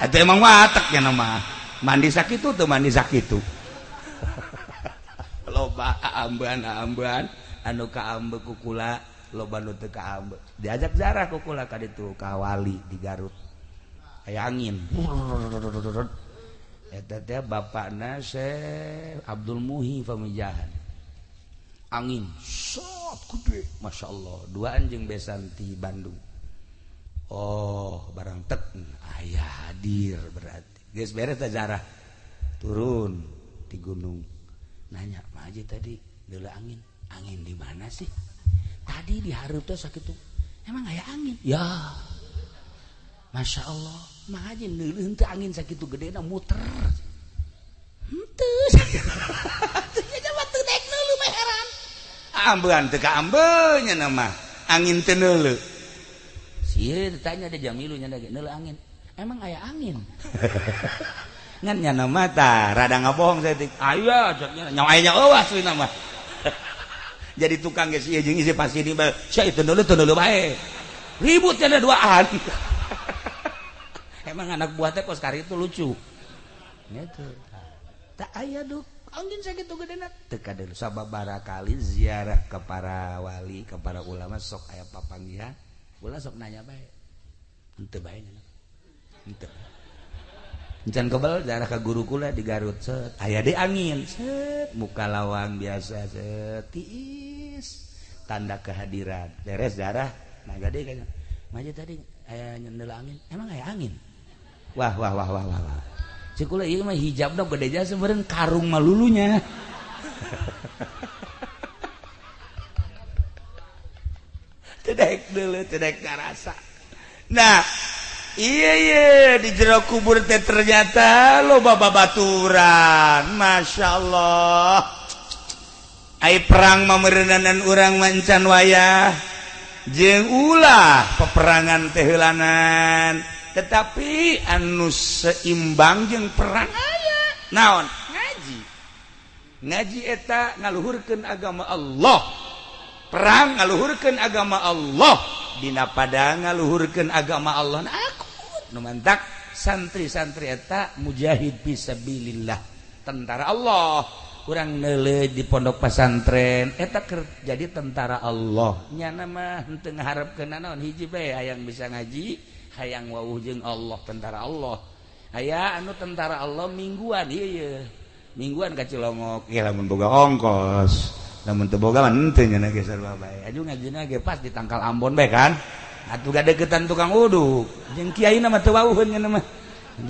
Itu emang wataknya nama mandi sakitu tuh mandi sakitu. Loba amban anu kaambe kukula loba nu teu kaambe diajak zarah kukula ka ditu ka wali di Garut aya angin eta teh bapakna Syekh Abdul Muhi Pamijahan angin sot gede masyaallah dua anjing besan ti Bandung oh barang tek aya hadir berarti geus beres teh zarah turun di gunung nanya Mak Haji tadi deuleu angin di mana sih tadi di hareup teh sakitu emang aya angin ya Masya Allah Mak Haji neuleuh henteu angin sakitu gedena muter henteu nya mah teu daek neuleuh mah heran ambean teu kaambeun nya mah angin teu neuleuh sieun ditanya ada Jamilu nya neuleuh angin emang aya angin ngan nya nama tah rada ngabohong saya tik aya nyawa aya eueuh asli nama jadi tukang geus ieu jeung isi pasti di sia itu dulu bae ribut cenah duaan emang anak buah teh kos kari itu lucu gitu tak aya duk angin sakitu gedena teu kadeuleu sababaraha kali ziarah ke para wali ke para ulama sok aya papanggihan ulah sok nanya bae henteu bae henteu encan kebal darah ka guru kula di Garut set aya de angin set muka lawang biasa set tiis tanda kehadiran beres darah nah gade kayaknya maje tadi aya nyendela angin emang aya angin wah cik kula ieu mah hijabna gede jasa meureun karung malulunya teu daek deuleu teu daek karasa nah iya di jero kubur teh ternyata loba babaturan Masya Allah ai perang mameureunanan urang mancan wayah jeung ulah peperangan teh heulanan tetapi anu seimbang jeung perang aya naon ngaji eta ngaluhurkeun agama Allah perang ngaluhurkeun agama Allah dina pada ngaluhurkeun agama Allah nu mantak santri-santri eta mujahid fisabilillah tentara Allah urang neuleuh di pondok pesantren eta keur jadi tentara Allah nya mah henteu ngaharepkeun naon hiji bae hayang bisa ngaji hayang wawuh jeung Allah tentara Allah aya anu tentara Allah mingguan ieu mingguan ka Cilongok ya lamun boga ongkos lamun teu boga mah henteu nya ge sarua bae aju ngajina ge pas di Tangkal Ambon bae kan atuh gadeukeutan tukang uduk jeung kiaina mah teu wawuheun nya mah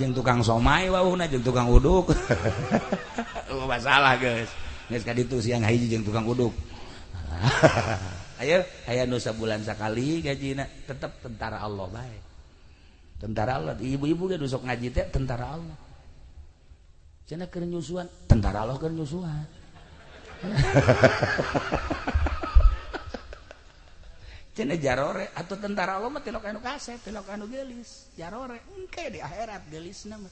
jeung tukang somai wawuhna jeung tukang uduk oh masalah geus ka ditu siang hiji jeung tukang uduk ayo aya nu sabulan sakali gajina tetep tentara Allah bae tentara Allah ibu-ibu ge sok ngaji teh tentara Allah cenah keur nyusuan tentara Allah keur nyusuan cenah jarore atau tentara Allah mah tilok anu kasep tilok anu geulis jarore engke di akhirat geulisna mah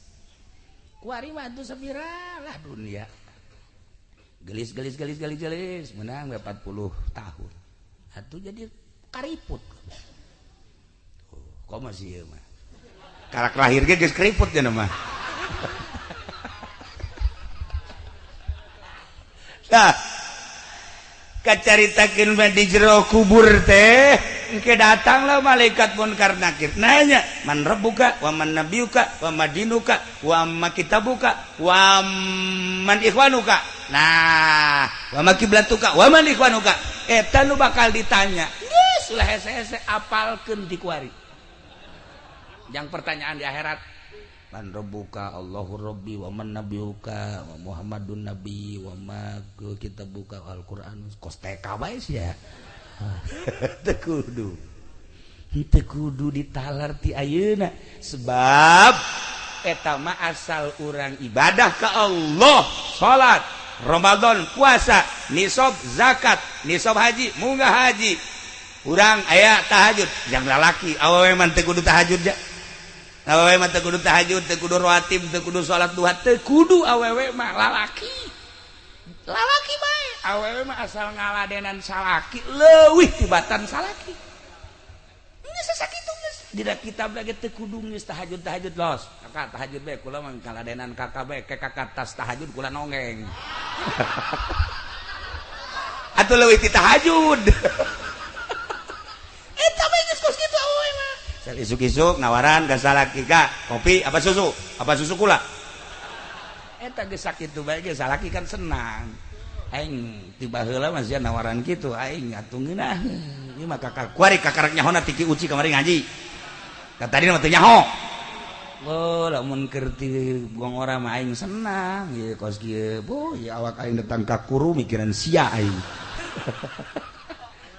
kuari mah atuh sabira lah dunia gelis menang 40 tahun atuh jadi kariput tuh komo sieun mah karak lahir ge geus keriput cenah mah nah kacaritakeun mah di jero kubur teh engke datanglah malaikat munkar nakir nanya man rabbuka wa man nabiyuka wa madinuka wa ma kitabuka wa man ikhwanuka nah wa ma kiblatuka wa man ikhwanuka eta nu bakal ditanya geus ulah hese-hese apalkeun di kuari yang pertanyaan di akhirat man rabbuka Allahu rabbi wa man nabiyuka wa Muhammadun nabi wa ma kitabuka Al-Qur'an kos teka bae sia teu kudu ditalar ti ayeuna sebab eta mah asal urang ibadah ka Allah salat Ramadan puasa nisab zakat nisab haji munggah haji urang aya tahajud yang lalaki awewe mah teu kudu tahajud ja awewe mah teu kudu tahajud teu kudu rawatib teu kudu salat duha teu kudu awewe mah lalaki bae awewe mah asal ngaladenan salaki leuwih tibatan salaki geus sakitu geus Dina kitab lagi teu kudu geus tahajud los. Kakak tahajud bae kula mah kaladenan kakak bae ke kakak tas tahajud kula nongeng. Atuh leuwih ti tahajud. Eta mah geus kos kitu we mah. Sal isuk-isuk nawaran ka salaki Kak, kopi apa susu? Apa susu kula? Eta geus sakitu bae ge salaki kan senang. Aing tiba heula mah sia nawaran kitu aing atuh ngeunah. Ieu mah kakak kuari kakarek nyahona tiki uci kamari ngaji. Tadi nama nyaho. Oh, lamun keur ti buang orang mah aing senang ieu kos kieu. Boh, ya awak aing datang ka kuru mikiran sia aing.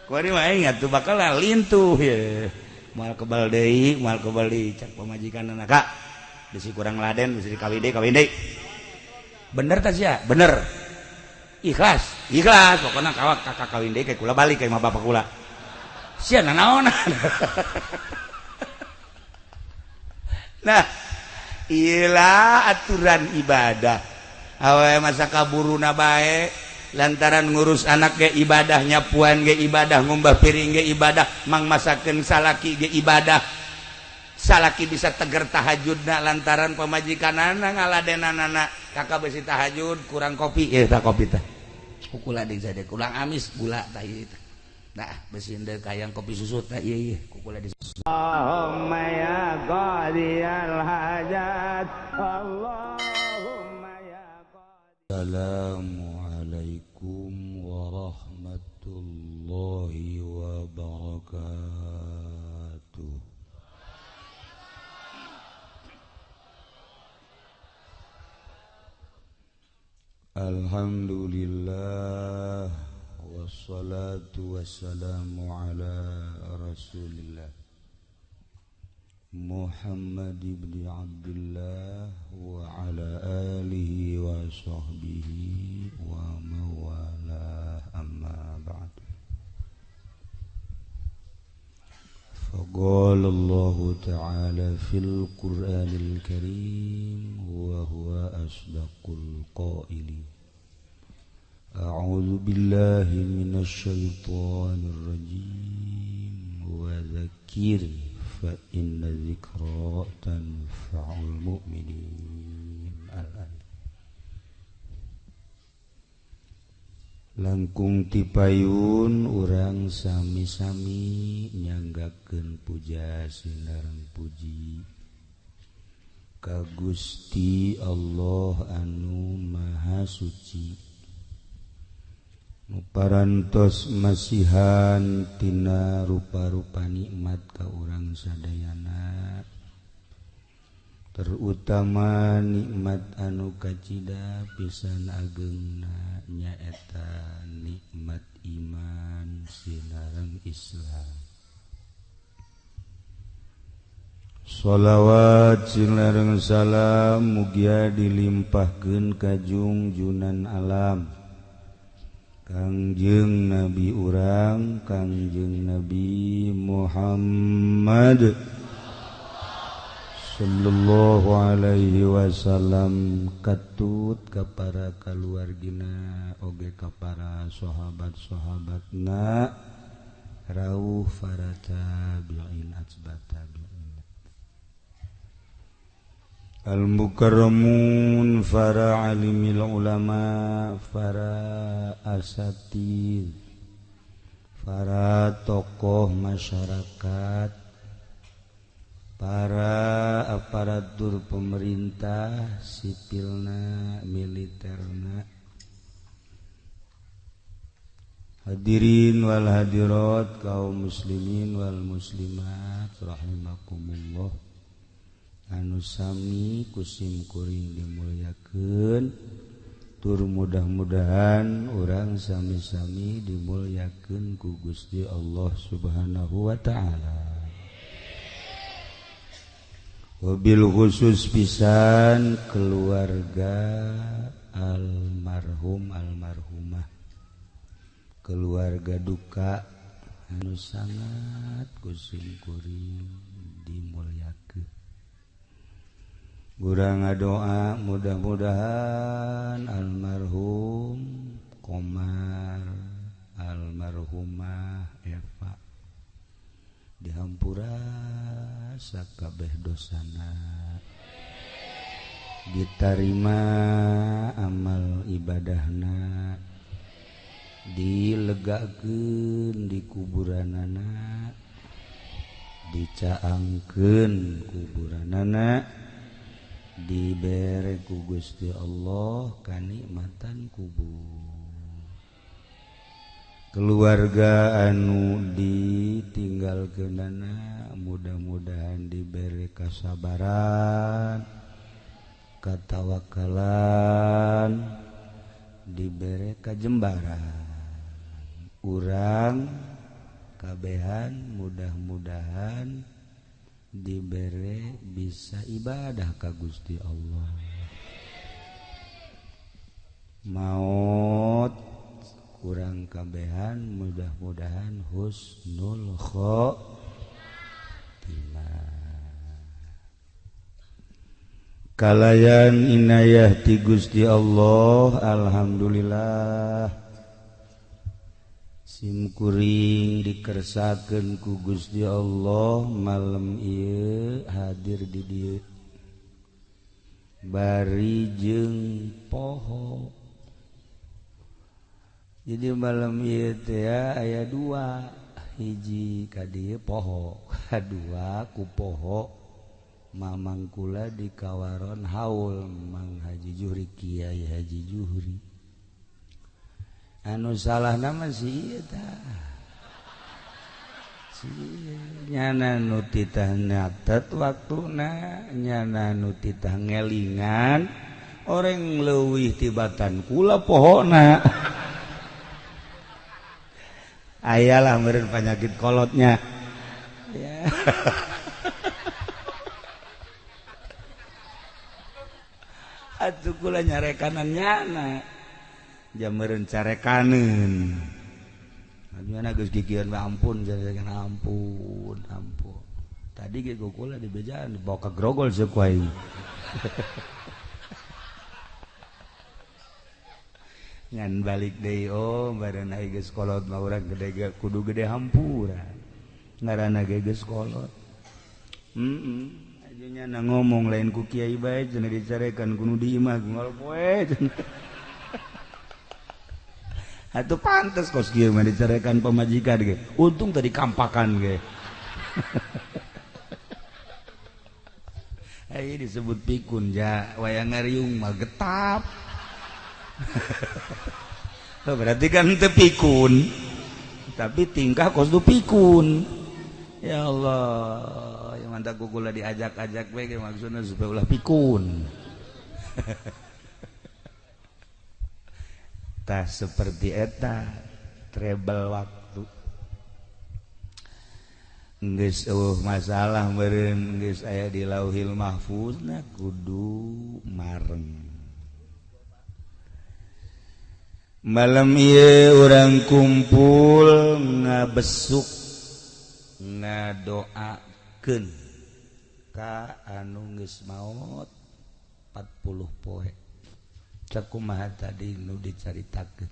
Kuari mah aing atuh bakal lintuh ye. Moal kebal deui, moal kebal deui cak pamajikanna Kak. Bisi kurang laden, bisi kawin deui. Bener tah sia? Bener. Ikhlas, pokokna kawak kakak kawin deui ke kula balik ka imah bapak kula. Sia nanaon? Nah, iyalah aturan ibadah. Awe masa kaburuna bae lantaran ngurus anak ge ibadah, nyapuan ge ibadah, ngumbah piring ge ibadah, mang masakeun salaki ge ibadah. Salaki bisa teger tahajudna lantaran pamajikanana ngaladenanana. Kakak besi tahajud kurang kopi, tah kopi tah. Kukula deui sade, kurang amis gula tah ieu tah. Nah, besi endeu kayang kopi susu tah ieu kukula di Allahumma ya qadiyal hajat Allahumma ya qadiyal. Assalamualaikum warahmatullahi wabarakatuh. Alhamdulillah wassalatu wassalamu ala rasulillah Muhammad ibn Abdullah wa ala alihi wa sahbihi wa mawalah amma ba'd. Faqala Allah ta'ala fil Qur'anil Karim wa huwa asdaqul qailin. A'udzu billahi minasy syaithanir rajim wa dzakir fa inna dzikra tanfa'ul mu'minin. Langkung tipayun urang sami-sami nyanggakeun puja sinareng puji ka Gusti Allah anu Maha Suci, nu parantos masihan tina rupa-rupa nikmat ka urang sadayana, terutama nikmat anu kacida pisan ageungna nyaeta nikmat iman sinareng Islam. Shalawat sinareng salam mugia dilimpahkeun ka junjunan alam Kangjeng Nabi urang Kangjeng Nabi Muhammad sallallahu alaihi wasallam, katut ka para kaluargina oge ka para sahabat-sahabatna rawuh para tabi'in atba tabi'in al-mukarramun para alimil ulama, para asatid, para tokoh masyarakat, para aparatur pemerintah, sipilna, militerna, hadirin wal hadirat, kaum muslimin wal muslimat rahimakumullah, anu sami kusim kuring dimulyakeun, tur mudah-mudahan urang sami-sami dimulyakeun ku Gusti Allah Subhanahu wa taala. Wabil khusus pisan keluarga almarhum almarhumah, keluarga duka anu sangat kusim kuring dimulyakeun. Urang ngadoa mudah-mudahan almarhum Komar, almarhumah Eva dihampura sakabeh dosana diterima amal ibadahna dilegakeun di kuburanana dicaangkeun kuburanana dibere ku Gusti Allah kanikmatan kubur keluarga anu ditinggalkeunana mudah-mudahan diberi kasabaran katawakalan diberi kajembaran urang kabehan mudah-mudahan diberi bisa ibadah ka Gusti Allah maut kurang kabehan mudah-mudahan husnul khotimah kalayan inayah ti Gusti Allah alhamdulillah simkuring dikersakeun ku Gusti Allah malam ieu hadir di dieu bari jeung poho jadi malam ieu teh aya dua hiji ka dieu poho kadua ku poho mamang kula di kawaron haul Mang Haji Juhri Kiai Haji Juhri anu salah nama si tah si nyana nu titah nyatet waktuna nyana nu titah ngelingan orang leuwih tibatan kula pohona ayalah meureun penyakit kolotnya ya atuh kula nyarekanan nyana jameureun carekaneun aduna geus gigieun mah ampun jarekan ampun tadi ge kula di bejaan dibawa ka grogol ceuk wae ngan balik deui bareun aya geus kolot mah urang gede kudu gede hampuran ngaranna ge geus kolot ajunya na ngomong lain ku kiai bae cenah dicarekan kudu di imah ngol poe atuh pantes kos kieu mah dicarekan pamajikan ge untung tadi kampakan ge ai disebut pikun ja wayang ngariung mah getap berarti kan teu pikun tapi tingkah kos tu pikun ya Allah yang mantap kula diajak-ajak we ge maksudna supaya ulah pikun tah seperti eta treble waktu geus masalah meureun geus aya di Lauhil Mahfuzna kudu mareng malam ieu urang kumpul ngabesuk ngadoakeun ka anu geus maot 40 poe cak kumaha tadi nu dicaritakeun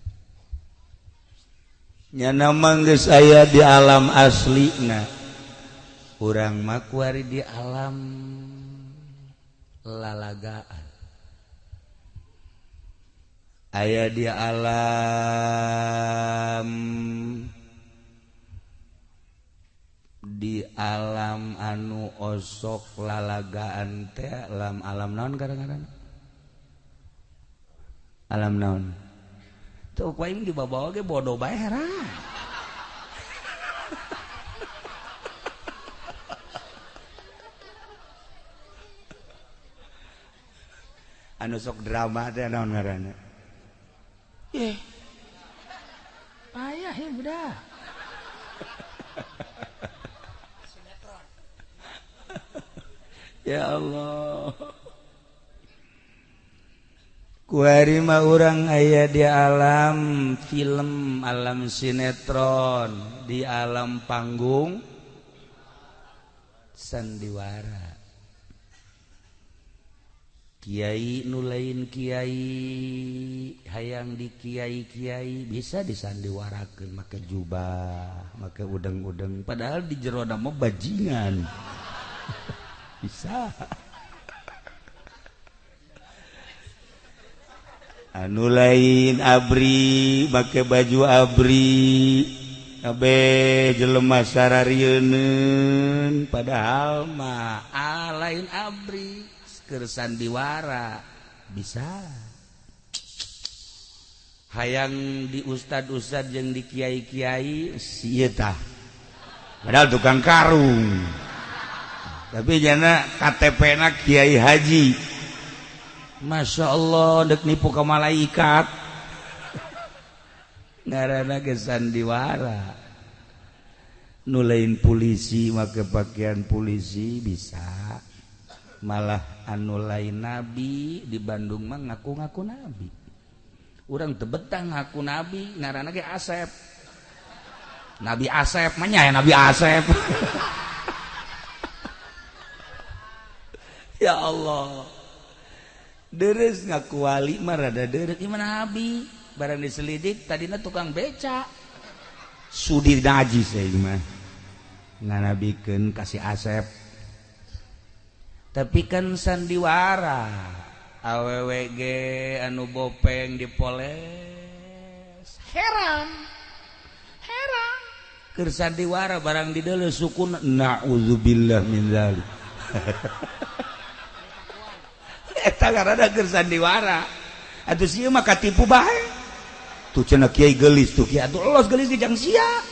nyana mah geus aya di alam aslina urang mah kuari di alam lalagaan aya di alam anu osok lalagaan teh alam naon kadang-kadang alam naon tuh paling dibawa ge bodoh bae heran anu sok drama teh naon ngaranna payah ya budak ya Allah kuari mah urang aya di alam film alam sinetron di alam panggung sandiwara kiai nu lain kiai hayang di kiai bisa disandiwarakeun make jubah make udeng-udeng padahal di jero mah bajingan bisa anu lain abri make baju abri kabeh jelema sararieun padahal mah lain abri keur sandiwara bisa hayang di ustad-ustad jeung di kiai-kiai si tah padahal tukang karung tapi jana KTP-na Kiai Haji. Masya Allah dek nipu ke malaikat. Ngarana ge sandiwara. Nulain polisi make pakaian polisi bisa. Malah anu lain nabi di Bandung mah ngaku-ngaku nabi. Urang teu betah ngaku nabi ngarana ge Asep. Nabi Asep mah nya Nabi Asep. Ya Allah deres ngaku wali mah rada deres gimana Nabi barang diselidik tadinya tukang beca sudi najis ya mah nganabikeun kasih Asep tapi kan sandiwara awewe ge anu bopeng dipoles heran keur sandiwara barang di deuleu sukuna naudzubillah min dzalik eta karana keur sandiwara atuh sieu mah katipu bae tuh cenah kiai geulis tuh kiai atuh los geulis dijang sia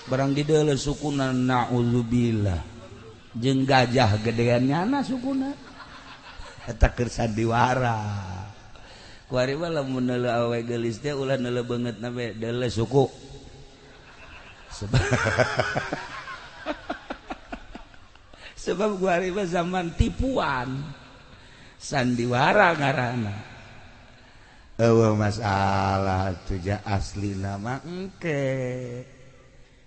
barang di deuleu sukuna naudzubillah jeung gajah gedeannyana sukuna eta keur sandiwara kuari mah lamun neuleu awe geulis teh ulah neuleu beungeutna we deuleu suku sebab kuari mah zaman tipuan sandiwara ngaranna eueuh masalah tuh ja asli nama engke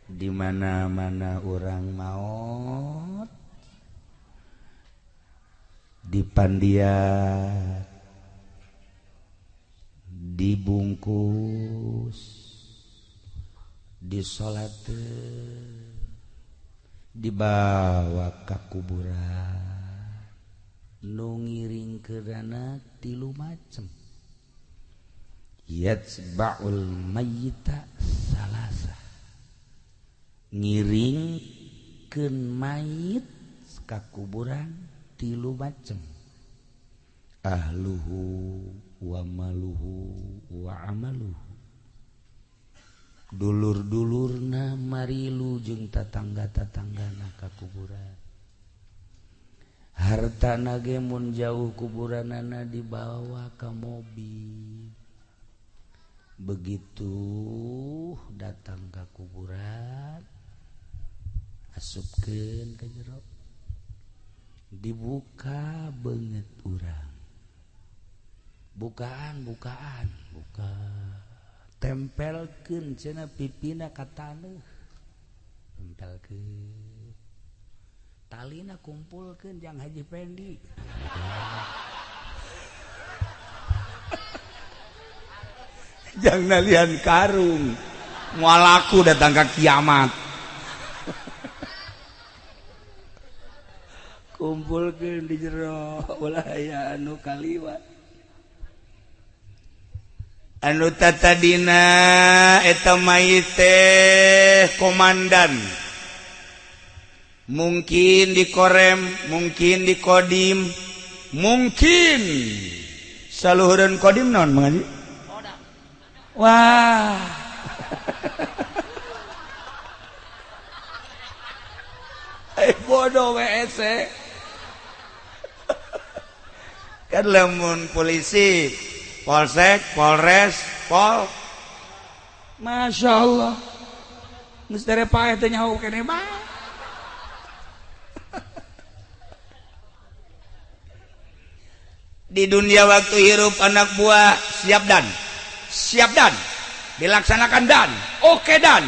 di mana-mana urang maot dipandiat dibungkus disolateun dibawa ka kuburan nu ngiring keurana tilu macem yatsba'ul mayyita salasa ngiringkeun mayit ka kuburan tilu macem ahluhu wa maluhu wa amaluhu dulur-dulurna marilu jeung tatangga-tatanggana ka kuburan hartana ge mun jauh kuburanana dibawa ke mobil begitu datang ke kuburan asupkeun ka jero dibuka beungeut urang buka tempelkeun cenah pipina ka taneuh tempelkeun talina kumpulkeun jang Haji Pendi jang nalian karung moal laku datang ka kiamat kumpulkeun di jero ulah aya anu kaliwat anu tatadina eta mayit teh komandan mungkin di korem, mungkin di kodim, mungkin saluhureun kodim naon mengaji? Wah. Bodoh WC. Kan lamun polisi, polsek, polres, pol. Masya Allah. Geus tere paeh teh nyaho keneh mah. Di dunia waktu hirup anak buah siap dan dilaksanakan dan oke dan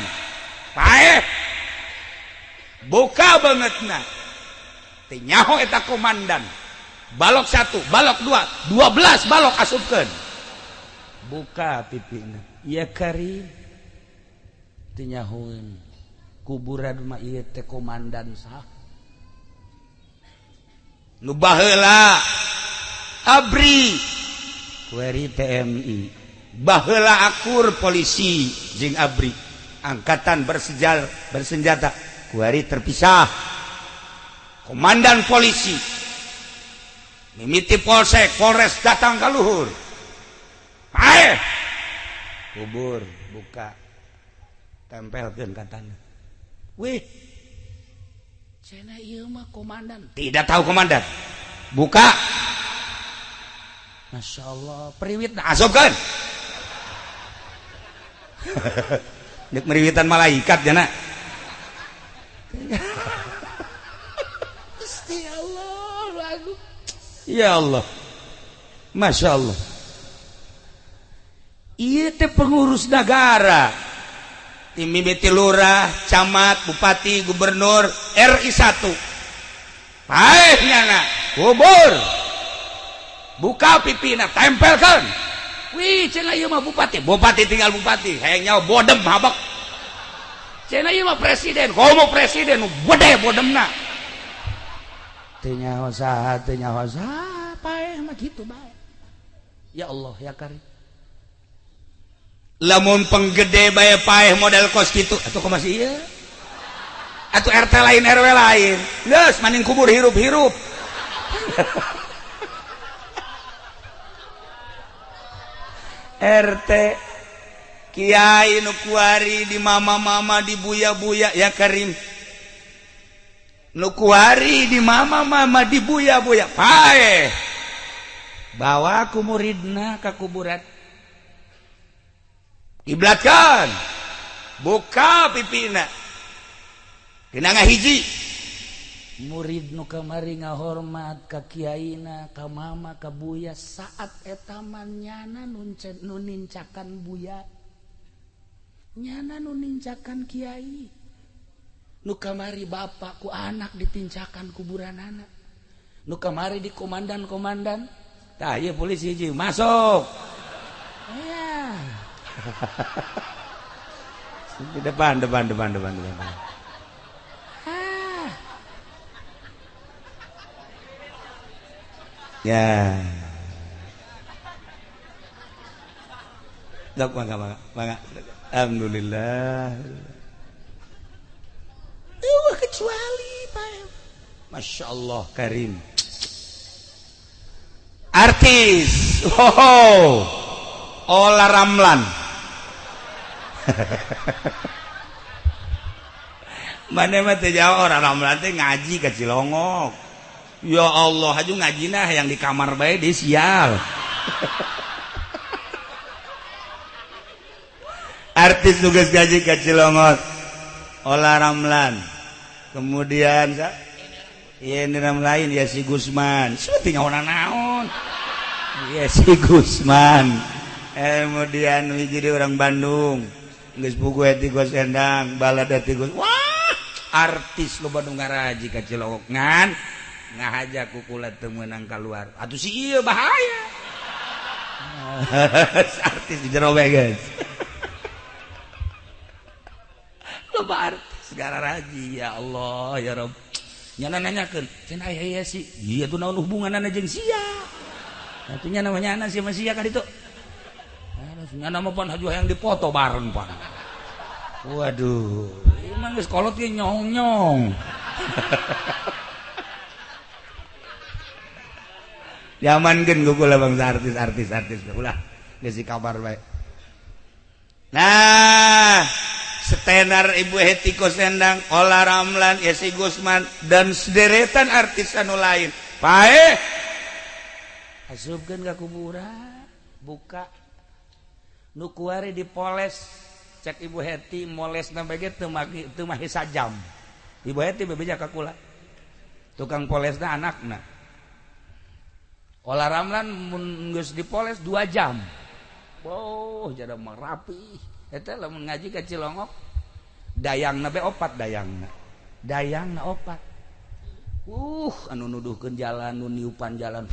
paeh buka bangetna teh nyaho eta komandan balok 1 balok 2 12 balok asupkeun buka pipina ya karim teh nyahoeun kuburan mah ieu teh komandan sah nu baheula abri kueri TNI baheula akur polisi jeung abri angkatan bersenjata kueri terpisah komandan polisi mimiti polsek polres datang ka luhur ae kubur buka tempelkeun katana wih cenah ieu mah komandan tidak tahu komandan buka Masya Allah periwit asupkeun dek meriwitan malaikat jana Gusti Allah lagu ya Allah Masya Allah ieu teh pengurus negara mimiti lurah, camat, bupati, gubernur, RI 1 paehnyana kubur buka pipina tempelkan wih cenah ieu mah bupati tinggal bupati hayang nyawa bodem habak cenah ieu mah presiden komo presiden gede bodemna teu nyaho saha paeh mah kitu bae ya Allah ya Karim lamun penggede bae paeh model kos kitu atuh kumaha ieu atuh RT lain RW lain geus maning kubur hirup-hirup RT kiai nu kuari di mama-mama di buya-buya ya Karim nu kuari di mama-mama di buya-buya paeh bawa ku muridna ka kuburan kiblatkan buka pipina dina ngahiji murid nu kamari ngahormat ka kiaina ka mama ka buya saat eta nyana nu nincakan buya nyana nu nincakan kiai nu kamari bapak ku anak ditincakan kuburanana nu kamari di komandan tah ieu polisi hiji masuk ya di depan ya dok mangga alhamdulillah eueuh kecuali Pak Masya Allah Karim artis Ola Ramlan mana mah teh jauh orang Ramlan teh ngaji ke Cilongok ya Allah aju ngajina yang di kamar bae di sial artis tugas gaji ke Cilongok Ola Ramlan kemudian ini nama lain ya si Gusman syuting naon ya si Gusman kemudian jadi orang Bandung geus buku hati Gos Endang balad hati Gos wah artis lo Bandung ngaraji ka Cilongok ngan ngahajak kukula teu meunang keluar atuh si ieu bahaya artis di jero we guys loba artis ngaraji ya Allah ya Rabb nyana nanyakeun cenah aya sih ieu tuh naon hubunganna jeung sia atunya namanya anak sih masih ya kan itu nyana mah pan haju yang dipoto bareng pan waduh emang geus kolot ge nyong-nyong diamankeun ku kula bangsa artis ulah geus si kabar bae nah setenar Ibu Heti Kosendang Ola Ramlan Yesi Gusman dan sederetan artis anu lain paeh asupkeun ka kuburan buka nu kuari dipoles cek Ibu Heti molesna bage teu mah sajam Ibu Heti bebeja ka kula tukang polesna anakna Ola Ramlan mun geus dipoles 2 jam oh jada mah rapi eta lamun ngaji ka Cilongok dayangna be opat dayangna opat anu nuduhkeun jalan nu niupan jalan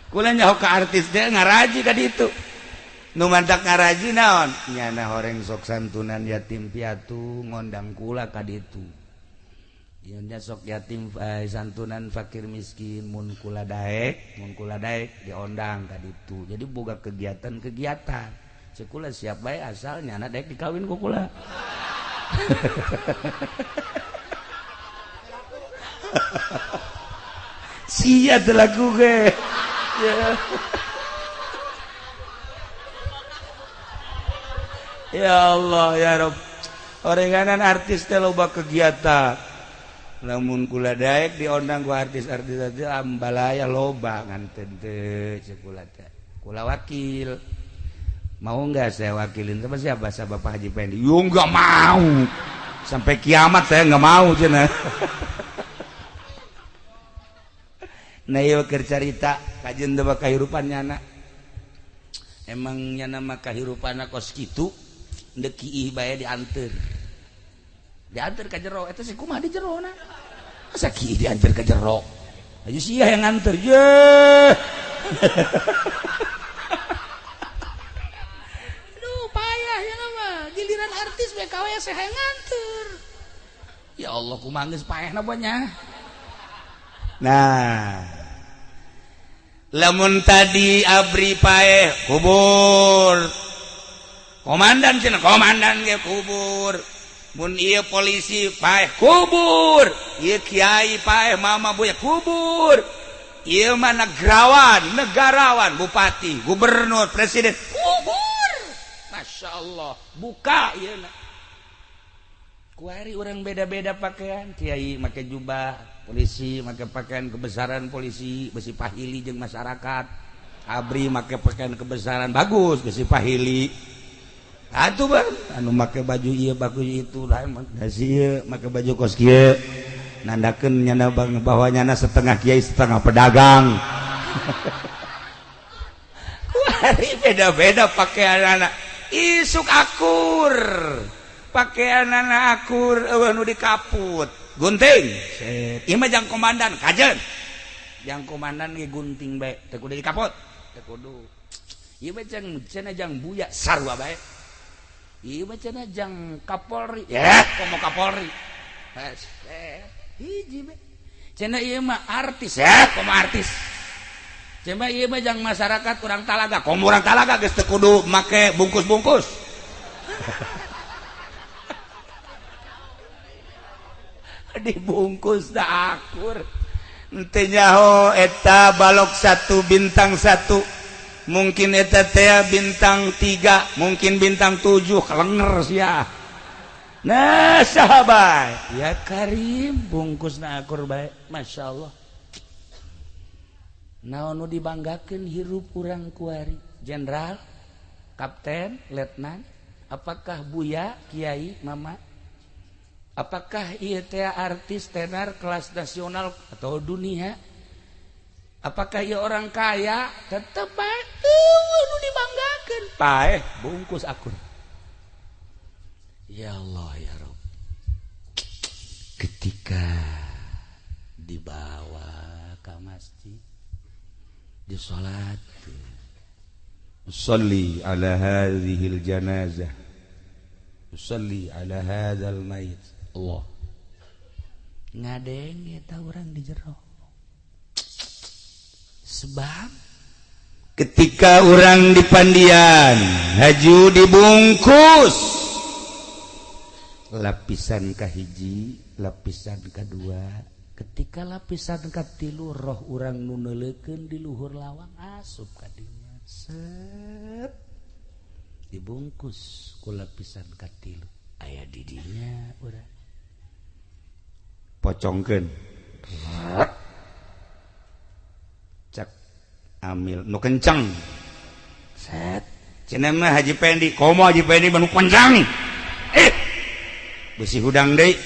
kula nyaho ka artis teh ngaraji ka ditu nu mantak ngaraji naon nyana horeng sok santunan yatim piatu ngondang kula ka ditu Nya sok yatim santunan fakir miskin mun kula daek diondang tadi itu. Jadi boga kegiatan sekula siap bae asalnya anak daek dikawin ku kula. Sia telaku ge. Ya Allah ya Rabb. Orenganan artis teh loba kegiatan. Lamun kula daek diondang ku artis-artis teh ambalaya loba nganten teh kula teh. Kula wakil. Mau enggak saya wakilin sama siapa? Bapak Haji Pendi. Yo enggak mau. Sampai kiamat saya enggak mau cenah. Nah ieu keur carita kajeun teh kahirupan nyana. Emang nyana mah kahirupanna kos kitu, deuk kiih bae dianteur. Diantar ke jero, itu sih kumaha di jero na. Masa kieu diantar ke jero? Aju sia yang nganter, ye. Aduh payah ya nama, giliran artis BKW saya yang nganter. Ya Allah kumaha geus payahna banyak. Nah, lamun tadi abri paeh kubur. Komandan cenah, komandan ge kubur. Mun ieu polisi paeh kubur, ieu kiai paeh mama buya kubur, ieu mah negarawan, bupati, gubernur, presiden kubur. Masya Allah, buka ieu na. Kuari orang beda-beda pakaian, kiai make jubah, polisi make pakaian kebesaran polisi, besi pahili jeung masyarakat. Abri make pakaian kebesaran bagus, besi pahili. Atuh bang, anu make baju ieu bagus itu lain ieu make baju kos kieu nandakeun nyana bang bahwa nyana setengah kiai setengah pedagang. Kuari beda-beda pakaianana isuk akur, pakaianana akur eueuh nu dikaput gunting ieu mah jang komandan kajen jang komandan ge gunting bae teu kudu dikaput teu kudu ieu mah jang buya sarua bae. Iya bacana jang Kapolri, ya, komo Kapolri. Hiji be. Cenah ieu mah artis, ya, komo artis. Cenah ieu mah jang masyarakat urang Talaga, komo urang Talaga geus teu kudu make bungkus-bungkus. Dibungkus da akur. Henteu nyaho eta balok 1 bintang 1. Mungkin eta teh bintang 3, mungkin bintang 7, kelenger sia. Nah, sahabat, ya Karim bungkusna akur bae, masyaallah. Naon nu dibanggakeun hirup urang kuari? Jenderal, kapten, letnan, apakah buya, kiai, mama? Apakah ieu teh artis tenar kelas nasional atau dunia? Apakah ia orang kaya? Tetep bae nu dibanggakeun. Paeh bungkus akur. Ya Allah ya Rabb. Ketika dibawa ke masjid, disolat, usolli ala hadhil janazah, usolli ala hadzal mayit. Allah. Ngadeng eta urang di jero. Sebab ketika orang di pandian haju dibungkus lapisan kahiji, lapisan kedua, ketika lapisan katilu roh orang nu neuleukeun di luhur lawang asup ka dinya set dibungkus ku lapisan katilu aya di dinya urang pocongkeun amil nu kencang set cenah mah Haji Pendi komo Haji Pendi banu panjang besi hudang deui.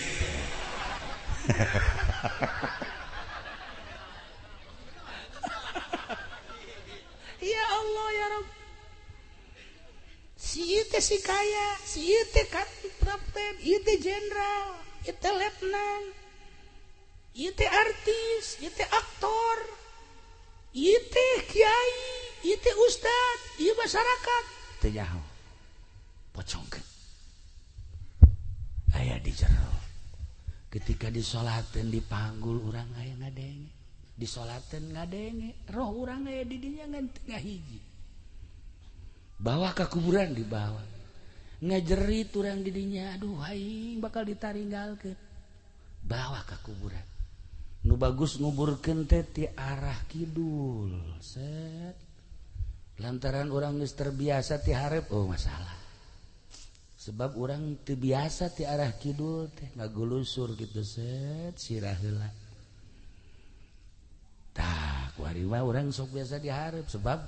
Ya Allah ya Rabb, si ieu teh si kaya, si ieu teh kapten, ieu teh jenderal, ieu teh letnan, ieu teh artis, ieu teh aktor, ieu teh kiai, ieu teh ustad, ieu masyarakat teu nyaho pocongkeun aya di jero ketika disolaten dipanggul urang aya ngadenge disolaten ngadenge roh urang aya di dinya ngan tengah hiji bawa ke kuburan dibawa ngajerit urang di dinya aduh aing bakal ditaringgalkeun bawa ke kuburan nu bagus nguburkeun teh ti arah kidul set lantaran urang geus terbiasa ti hareup oh masalah sebab urang teu biasa ti arah kidul teh ngagulusur kitu set sirah heula tah kuari mah urang sok biasa di hareup sebab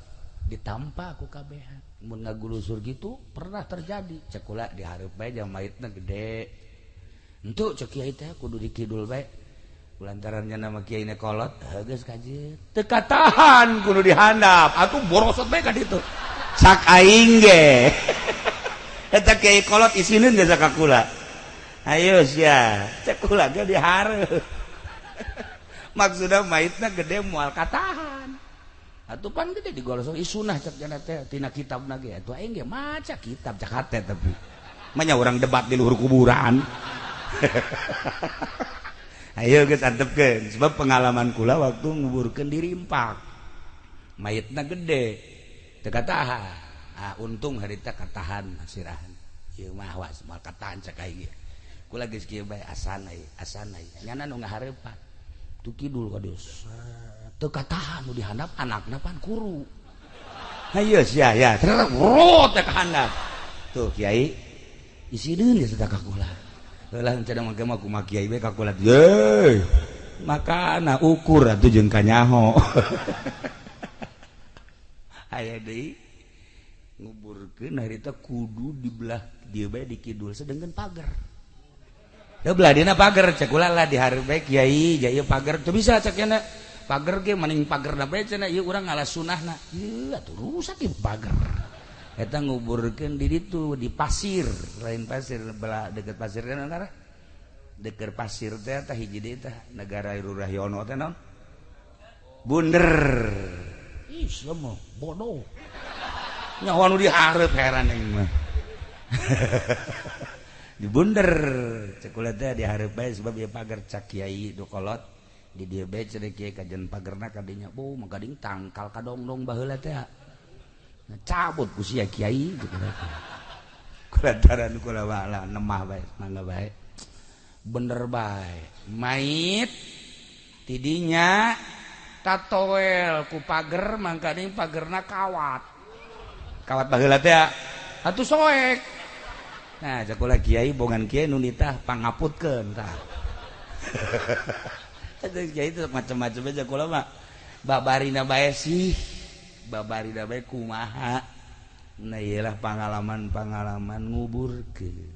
ditampa ku kabehan mun ngagulusur gitu pernah terjadi cek ulah di hareup bae jam maitna gede entu cek kiai teh kudu di kidul bae lantarannya nama kiai ne kolot geus kajeut teu katahan kudu dihandap atuh borosot bae ka ditu sak aing ge eta kiai kolot isinin geus ka kula ayo sia cek kula ge di hareup maksudna maitna gede moal katahan atuh pan gede digolosor isunah cek jana teh tina kitabna ge atuh aing ge maca kitab cak hate tapi manya urang debat di luhur kuburan ayo geus antepkeun sebab pengalaman kula waktu nguburkeun di Rimpak mayitna gede teu katahan untung harita katahan sirahan ieu mah was moal katahan cek aing ge kula geus kieu bae asanai nyana nu ngahareupan tu kidul ka deus teu katahan nu dihandap anakna pan kuru ayo sia ya terus rot ka handap tuh kiai isideun geus ka kula lah cenah mangke mah kumaha kiai bae ka kula ye makana ukur atuh jeung kanyaho aya deui nguburkeun harita kudu di belah dieu bae di kidul sedengkeun pager da belah dina pager cek ulah lah di hareup bae kiai jaya pager teu bisa cek cenah pager ge maning pagerna bae cenah ieu urang ngalah sunahna ieu atuh rusak ieu pager eta nguburkeun di ditu di pasir lain pasir belah deket pasir kan antara deket pasir teh tah hiji deui tah negara Irurahyono teh naon bunder ih semua bodoh nyawa nu dihareup heran aing mah di bunder cek ulah teh dihareup bae sebab ieu pager cak kiai nu kolot di dieu bae cenah kiai kajen pagerna ka dinya boh mangka ding tangkal kadongdong baheula teh cabut ku sia kiai gitu kulantaran kula wala nemah bae mangga bae bener bae mait tidinya tatoel ku pager mangka ding pagerna kawat baheula teh atuh soek nah cek ulah kiai bongan kiai nu nitah pangaputkeun tah atuh kiai teh macam-macam aja kula mah babarina bae sih babarina bae kumaha nah iyalah pengalaman nguburkeun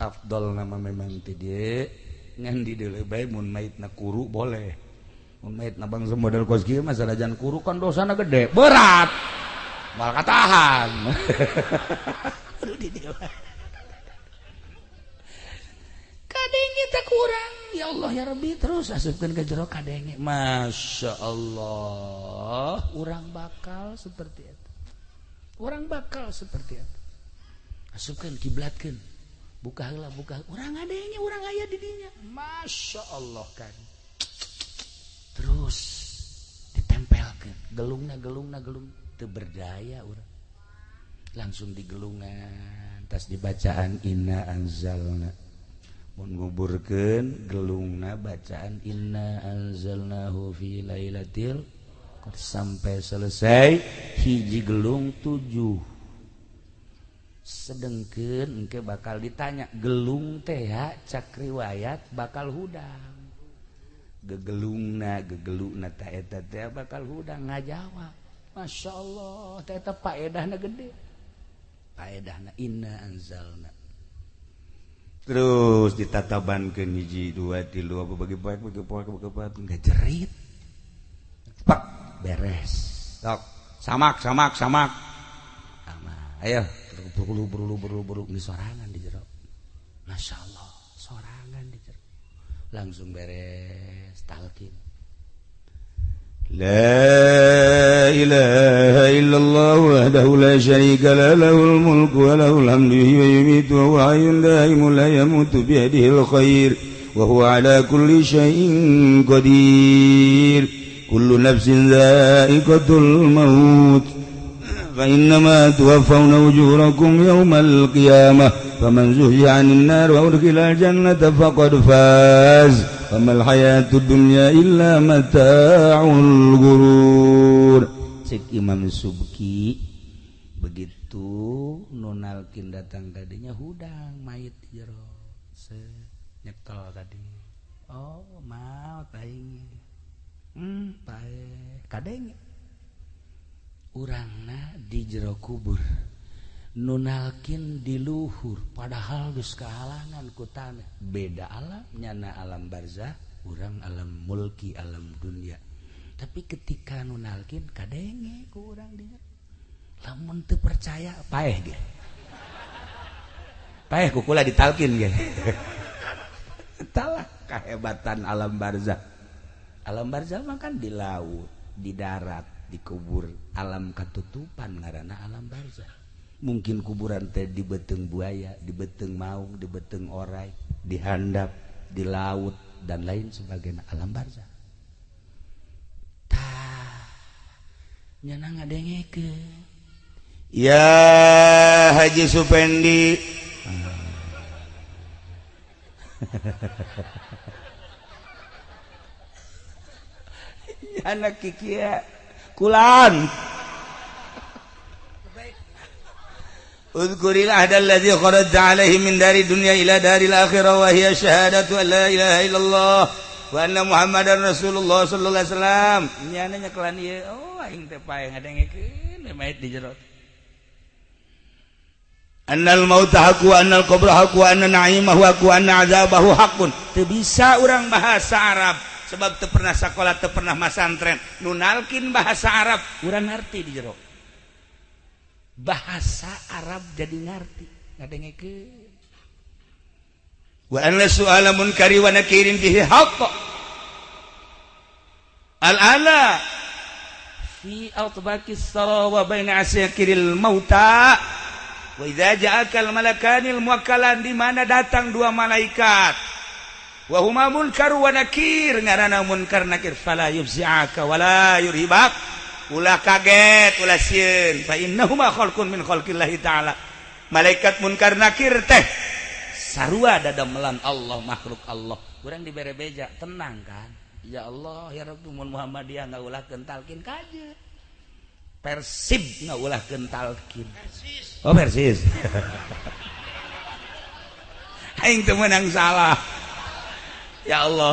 afdol nama memang teh dieu ngan di dieu bae mun maitna kuru boleh mun maitna bangsa model kos kieu mah sanajan kuru kan dosana gede berat moal katahan di dieu kadenge teh kurang ya Allah ya Rabbi terus asupkeun ka jero kadenge Masya Allah urang bakal seperti itu asupkeun kiblatkeun buka heula urang adenge urang aya di dinya Masya Allah kan terus ditempelkeun gelungna teu berdaya urang langsung digelungan tas dibacaan inna anzalna mun nguburkeun gelungna bacaan inna anzalnahu fi lailatil sampai selesai hiji gelung 7 sedengkeun engke bakal ditanya gelung teh cak riwayat bakal hudang gegelungna ta eta teh bakal hudang ngajawab Masya Allah teh eta paedahna gede paedahna inna anzalna terus ditatabankeun hiji 2 3 apa bagi poek enggak jerit pak beres sok samak ayo buru di sorangan di jero Masya Allah sorangan di jero langsung beres talqin La ilaha illallah wahdahu la syarika la lahul mulku wa lahul hamdu wa yumiitu wa huwa hayyun daimun la yamutu bi yadihil khair wa huwa ala kulli syai'in qadir. Kullu nafsin dha'iqatul maut. Fa innama tuwaffawna ujurakum yawmal qiyamah. Faman zuhziha 'anil nar wa udkhilal jannata faqad faz. Wamal hayatud dunya illa mata'ul ghurur. Cek Imam Subki begitu nunalkin datang tadinya hudang mayit jero nyekel tadi. Oh maut aing. Pae kadeng urangna di jero kubur nunalkin di luhur padahal geus kahalangan ku tanah. Beda alam nyana alam barzah, urang alam mulki alam dunia. Tapi ketika nunalkin kadenge ku urang di lamun teu percaya paeh ge. Paeh ku kula ditalkin ge. Talah kahebatan alam barzah. Alam barzah mah kan di laut, di darat, di kubur, alam katutupan ngaranna alam barzah. Mungkin kuburan teh di beteng buaya, di beteng maung, di beteng orai, di handap, di laut dan lain sebagainya alam barzah. Nyana ngadengekeun. Ya Haji Supendi. Anak kikia kulan. Udhkuril ahdal ladzi kharajta alaihi min dari dunya ila daril akhirah wa hiya syahadatu an la ilaha illallah wa anna Muhammadar Rasulullah sallallahu alaihi wasallam. Nyana nyekelan ieu. Oh aing teh paeh ngadengekeun mayit di jero. Annal mauta haqqu wa annal qabra haqqu wa anna na'imahu haqqu wa anna azabahu haqqun. Teu bisa urang bahasa Arab sebab teu pernah sakola, teu pernah masantren. Nunalkin bahasa Arab urang ngarti di jero. Bahasa Arab jadi ngarti ngadengekeun. Wa anna su'ala munkari wa nakirin bihi haqq. Al-ala fi atbaqis sara wa baina asyakiril mauta. Wa idza ja'akal malakanil muwakkalan, di mana datang dua malaikat. Wa huma munkar wa nakir, ngaranna munkar nakir, fala yufzi'aka wa la yurhibak. Ulah kaget, ulah sieun. Fa innahuma khalqun min khalqillahi ta'ala. Malaikat munkar nakir teh sarua dadamelan Allah, makhluk Allah. Urang dibere beja, tenang kan? Ya Allah, ya Rabbi, mun Muhammadiyah ngaulahkeun talqin kaje. Persib ngaulahkeun talqin. Oh Persis. Aing teu meunang salah. Ya Allah.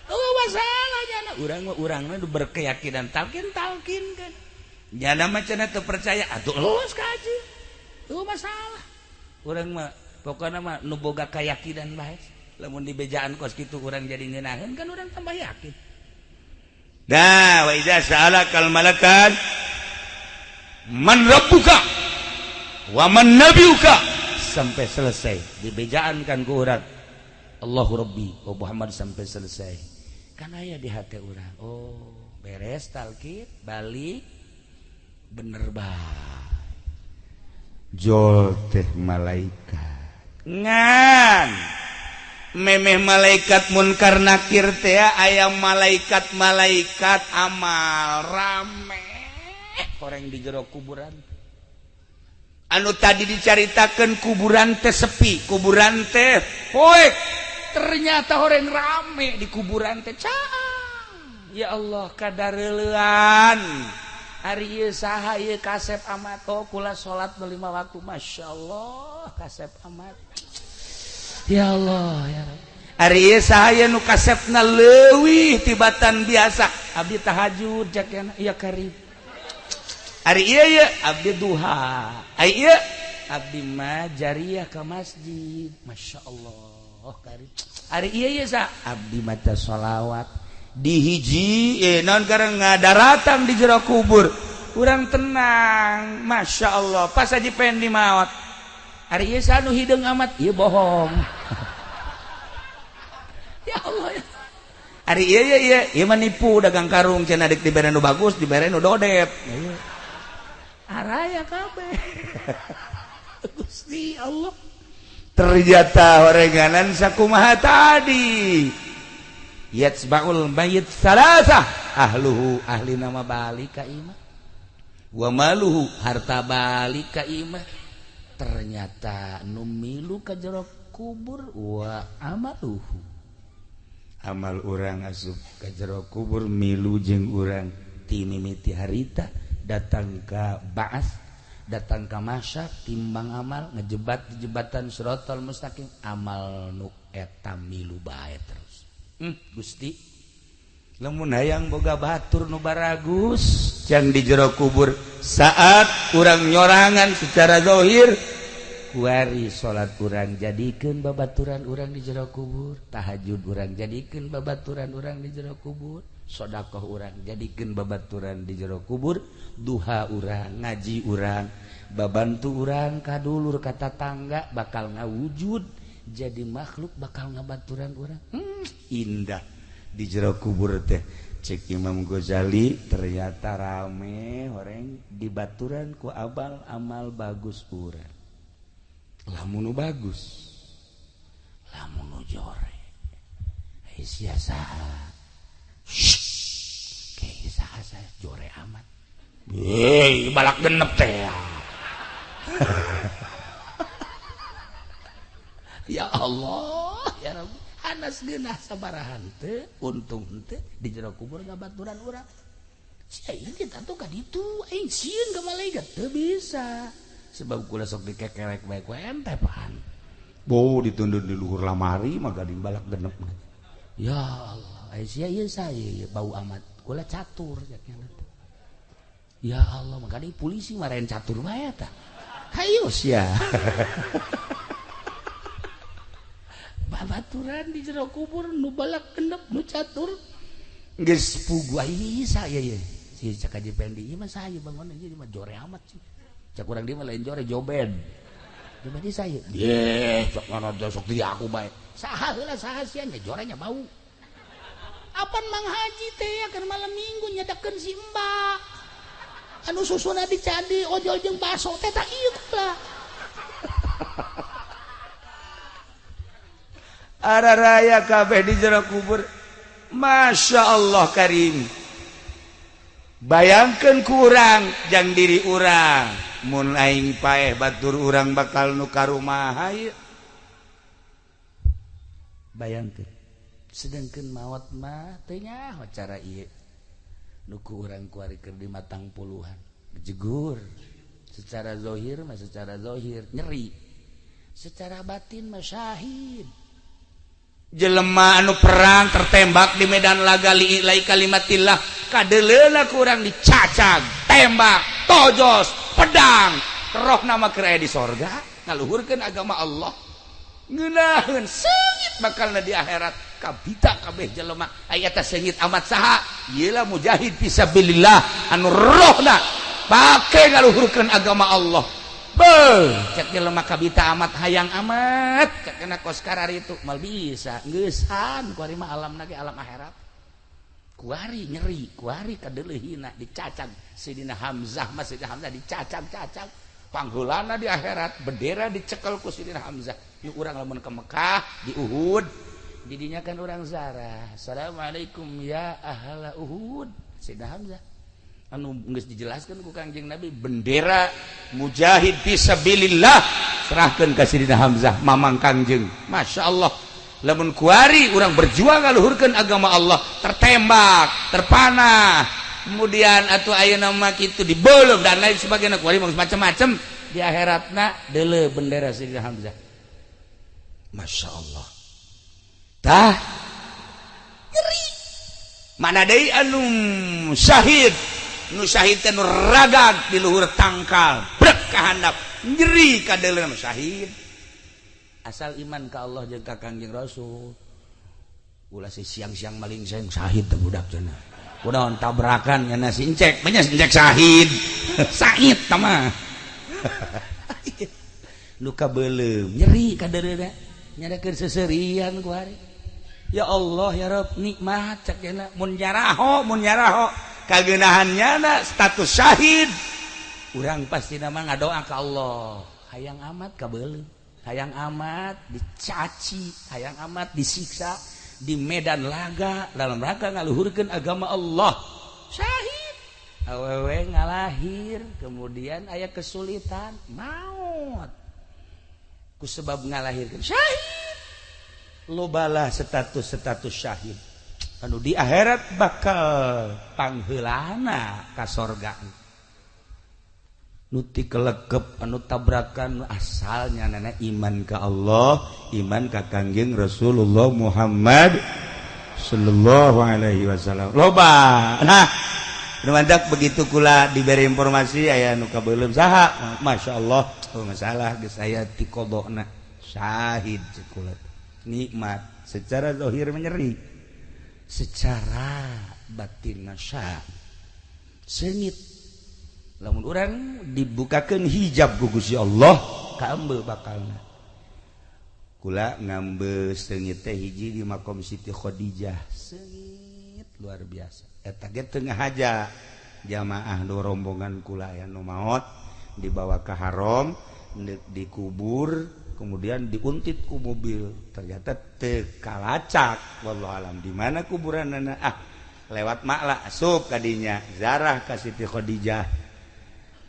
Oh masalah jana. Urang mah berkeyakinan talqin kan. Jana mah cenah teu percaya atuh lulus ka haji. Tuh masalah. Urang mah pokona mah nu boga keyakinan bae. Lamun di bejaan kos kitu urang jadi ngeunaheun kan urang tambah yakin. Nah, wa idza sa'alakal malakan man rabbuka wa man nabiyuka sampai selesai dibejaan kan ku urang Allahu Rabbi wa Muhammad sampai selesai kan aya di hati urang. Oh beres talqin balik bener bae jol teh malaikat ngan memeh malaikat munkar nakir teh aya malaikat amal rame orang di jero kuburan. Anu tadi dicaritakeun kuburan teh sepi, kuburan teh poek, ternyata orang rame di kuburan teh caang. Ya Allah kadareulean. Ari ieu saha ieu Kasep Ahmad, oh kula salat 5 waktu, masyaallah Kasep Ahmad. Ya Allah ya Rabbi. Ari ieu saha ieu nu kasepna leuwih tibatan biasa, abdi tahajud jakena ieu Karim. Ari ieu abdi duha, ai ieu abdi mah jariyah ke masjid, masyaallah Karim. Ari ieu sa abdi maca sholawat di hiji naon kareng ngadaratan di jero kubur. Urang tenang, masyaallah. Pas aji pengen di maot. Ari ieu sa nu hideung amat, ieu bohong. Ya Allah ya. Ari ieu mah nipu dagang karung cenah dik dibere nu bagus, dibere nu dodep. Araya kabeh. Gusti Allah. ternyata orenganan sakumaha tadi yatsba'ul mayit salasah ahluhu ahli nama balik ka imah wa maluhu harta balik ka imah ternyata nu milu ka jero kubur wa amaluhu amal urang asup ka jero kubur milu jeung urang ti mimiti harita datang ka ba'ats datang ka masyar timbang amal ngejebat di jembatan Shiratal Mustaqim amal nu eta milu bae terus Gusti lamun hayang boga batur nu baragus can di jero kubur saat urang nyorangan secara zahir kuari salat urang jadikeun babaturan urang di jero kubur tahajud urang jadikeun babaturan urang di jero kubur sedekah urang jadikeun babaturan di jero kubur duha urang ngaji urang babantu urang kadulur ka tatangga bakal ngawujud jadi makhluk bakal ngabaturan urang indah di jero kubur teh cek Imam Ghazali ternyata rame horeng dibaturan ku amal bagus urang lamun bagus lamun jore sia saha kayak saha saya jore amat balak genep teh ya Allah ya Rabbi anas geunah sabarahan teu untung teu di jero kubur ngabaturan urang sia ini tatu ka ditu aing sieun ka malaikat teu bisa sebab kula sok dikekerek bae ku ente pan bo ditundun di luhur lamari mah gading balak genep ya Allah ai sia ieu saya bau amat kula catur ya Allah mah gading polisi marahin catur bae eta hayu sia babaturan di jero kubur nu balak genep nu catur geus pugu ai saya ye si cak Haji Pendi ieu mah saya bangun ieu mah jore amat sih cak urang dieu mah lain jore joben joben saya ye sok ngono sok di aku bae saha heula saha sia nya jorenya bau apan Mang Haji teh keur malam minggu nyedakeun si Mbak anu susuna dicadi ojol jeung baso teh tak ieu lah araraya kabeh di jero kubur Masya Allah Karim bayangkeun ku urang jang diri urang mun aing paeh batur urang bakal nu karumaha ieu bayangkeun sedengkeun maot mah teu nyaho cara ieu nu ku urang kuarikeun di matang puluhan jegur secara zahir mah secara zahir nyeri secara batin mah syahid jelema anu perang tertembak di medan laga li'ilai kalimatillah kadeleuna kurang dicacag tembak tojos pedang roh nama keur aya di sorga ngaluhurkeun agama Allah ngeunaheun seungit bakalna di akhirat kabita kabeh jelema aya teh seungit amat saha ieu lah mujahid fisabilillah anu rohna pake ngaluhurkeun agama Allah cek jelema kabita amat hayang amat cek kena kos karari itu mal bisa ngeusan kuari mah alam lagi alam akhirat kuari nyeri kuari kadeleihina dicacag Sidina Hamzah mah Sidina Hamzah dicacag-cacag panggulana di akhirat bendera dicekel ku Sidina Hamzah nu urang lamun ke Mekah di Uhud didinya kan urang zarah assalamualaikum ya ahla Uhud Sidina Hamzah anu geus dijelaskeun ku Kangjeng Nabi bendera mujahid fisabilillah serahkeun ka Sidina Hamzah mamang Kangjeng Masya Allah lamun kuari urang berjuang ngaluhurkeun agama Allah tertembak terpanah kemudian atuh ayeuna mah kitu dibeuleuh dan lain sebagainya kuari mah macam-macam di akhiratna deuleu bendera Sidina Hamzah Masya Allah tah ngeri mana deui anu syahid nu syahid teh nu ragag di luhur tangkal brek ka handap nyeri ka deuleuh syahid asal iman ka Allah jeung ka Kangjeng Rasul ulah si siang-siang maling sayang syahid teh budak cenah kunaon tabrakan nya nasi encek banyak encek syahid said tah mah nu kabeuleuh nyeri ka deuleuh nyadakeun seuseurean ku hari ya Allah ya Rabb nikmat cek cenah mun nyaraho kageunahannya status syahid urang pasti nama ngadoa ka Allah hayang amat kabeuleuh hayang amat dicaci, hayang amat disiksa di medan laga dalam rangka ngaluhurkeun agama Allah. Syahid awewe ngalahir kemudian aya kesulitan maut ku sebab ngalahirkeun syahid. Lobalah status syahid anu di akhirat bakal pangheulana ka sorga. Nuti kelekep anu tabrakan asalnya nana iman ka Allah, iman ka Kangjeng Rasulullah Muhammad sallallahu alaihi wasallam. Loba. Nah, rumandak begitu kula diberi informasi aya nu kabeulem saha. Masyaallah, oh masalah geus aya ti qodona. Syahid kula. Nikmat secara zahir menyeri. Secara batin nasya sengit. Lamun urang dibukakeun hijab ku Gusti Allah ka ambe bakalna. Kula ngambe seungit teh hiji di makom Siti Khadijah. Seungit luar biasa. Eta ge tengah haja jamaah do rombongan kula aya nu maot dibawa ke haram, dikubur, kemudian diuntit ku mobil. Ternyata teu kalacak wallahu alam di mana kuburanna. Lewat makla asup kadinya zarah ka Siti Khadijah.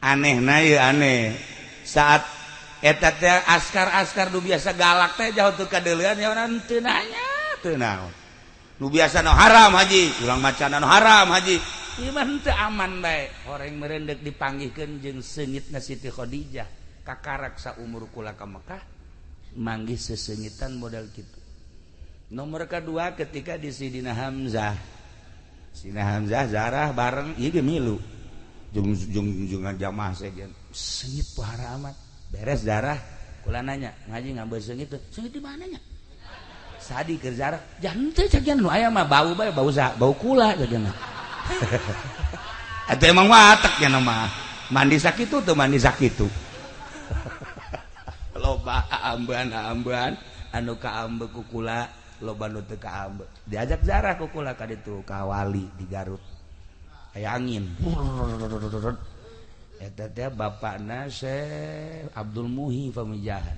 Aneh na ya aneh saat eta teh askar nu biasa galak teh jauh teu kadeulean ya orang teu nanya teu naon nu biasa nu haram haji ulang macan nu haram haji iman teu aman bae horeng merendeuk dipanggihkeun jeung seungitna Siti Khadijah kakarak saumur kula ka Mekah manggih seseungitan modal kitu. Nomor kedua ketika di Sidina Hamzah zarah bareng ieu ge milu jungan jamaah sejen seungit pohara amat beres darah kula nanya ngaji ngambil seungit tuh seungit di mananya sadi keur zarah jangan teh cagian nu aya mah bau bae bau kula cagian atuh emang watak nya mah mandi sakitu teu mandi sakitu loba ambean anu kaambe ku kula loba nu teu kaambe diajak zarah ku kula ka ditu ka wali di Garut aya angin. Eta teh bapakna Syekh Abdul Muhi Pamijahan.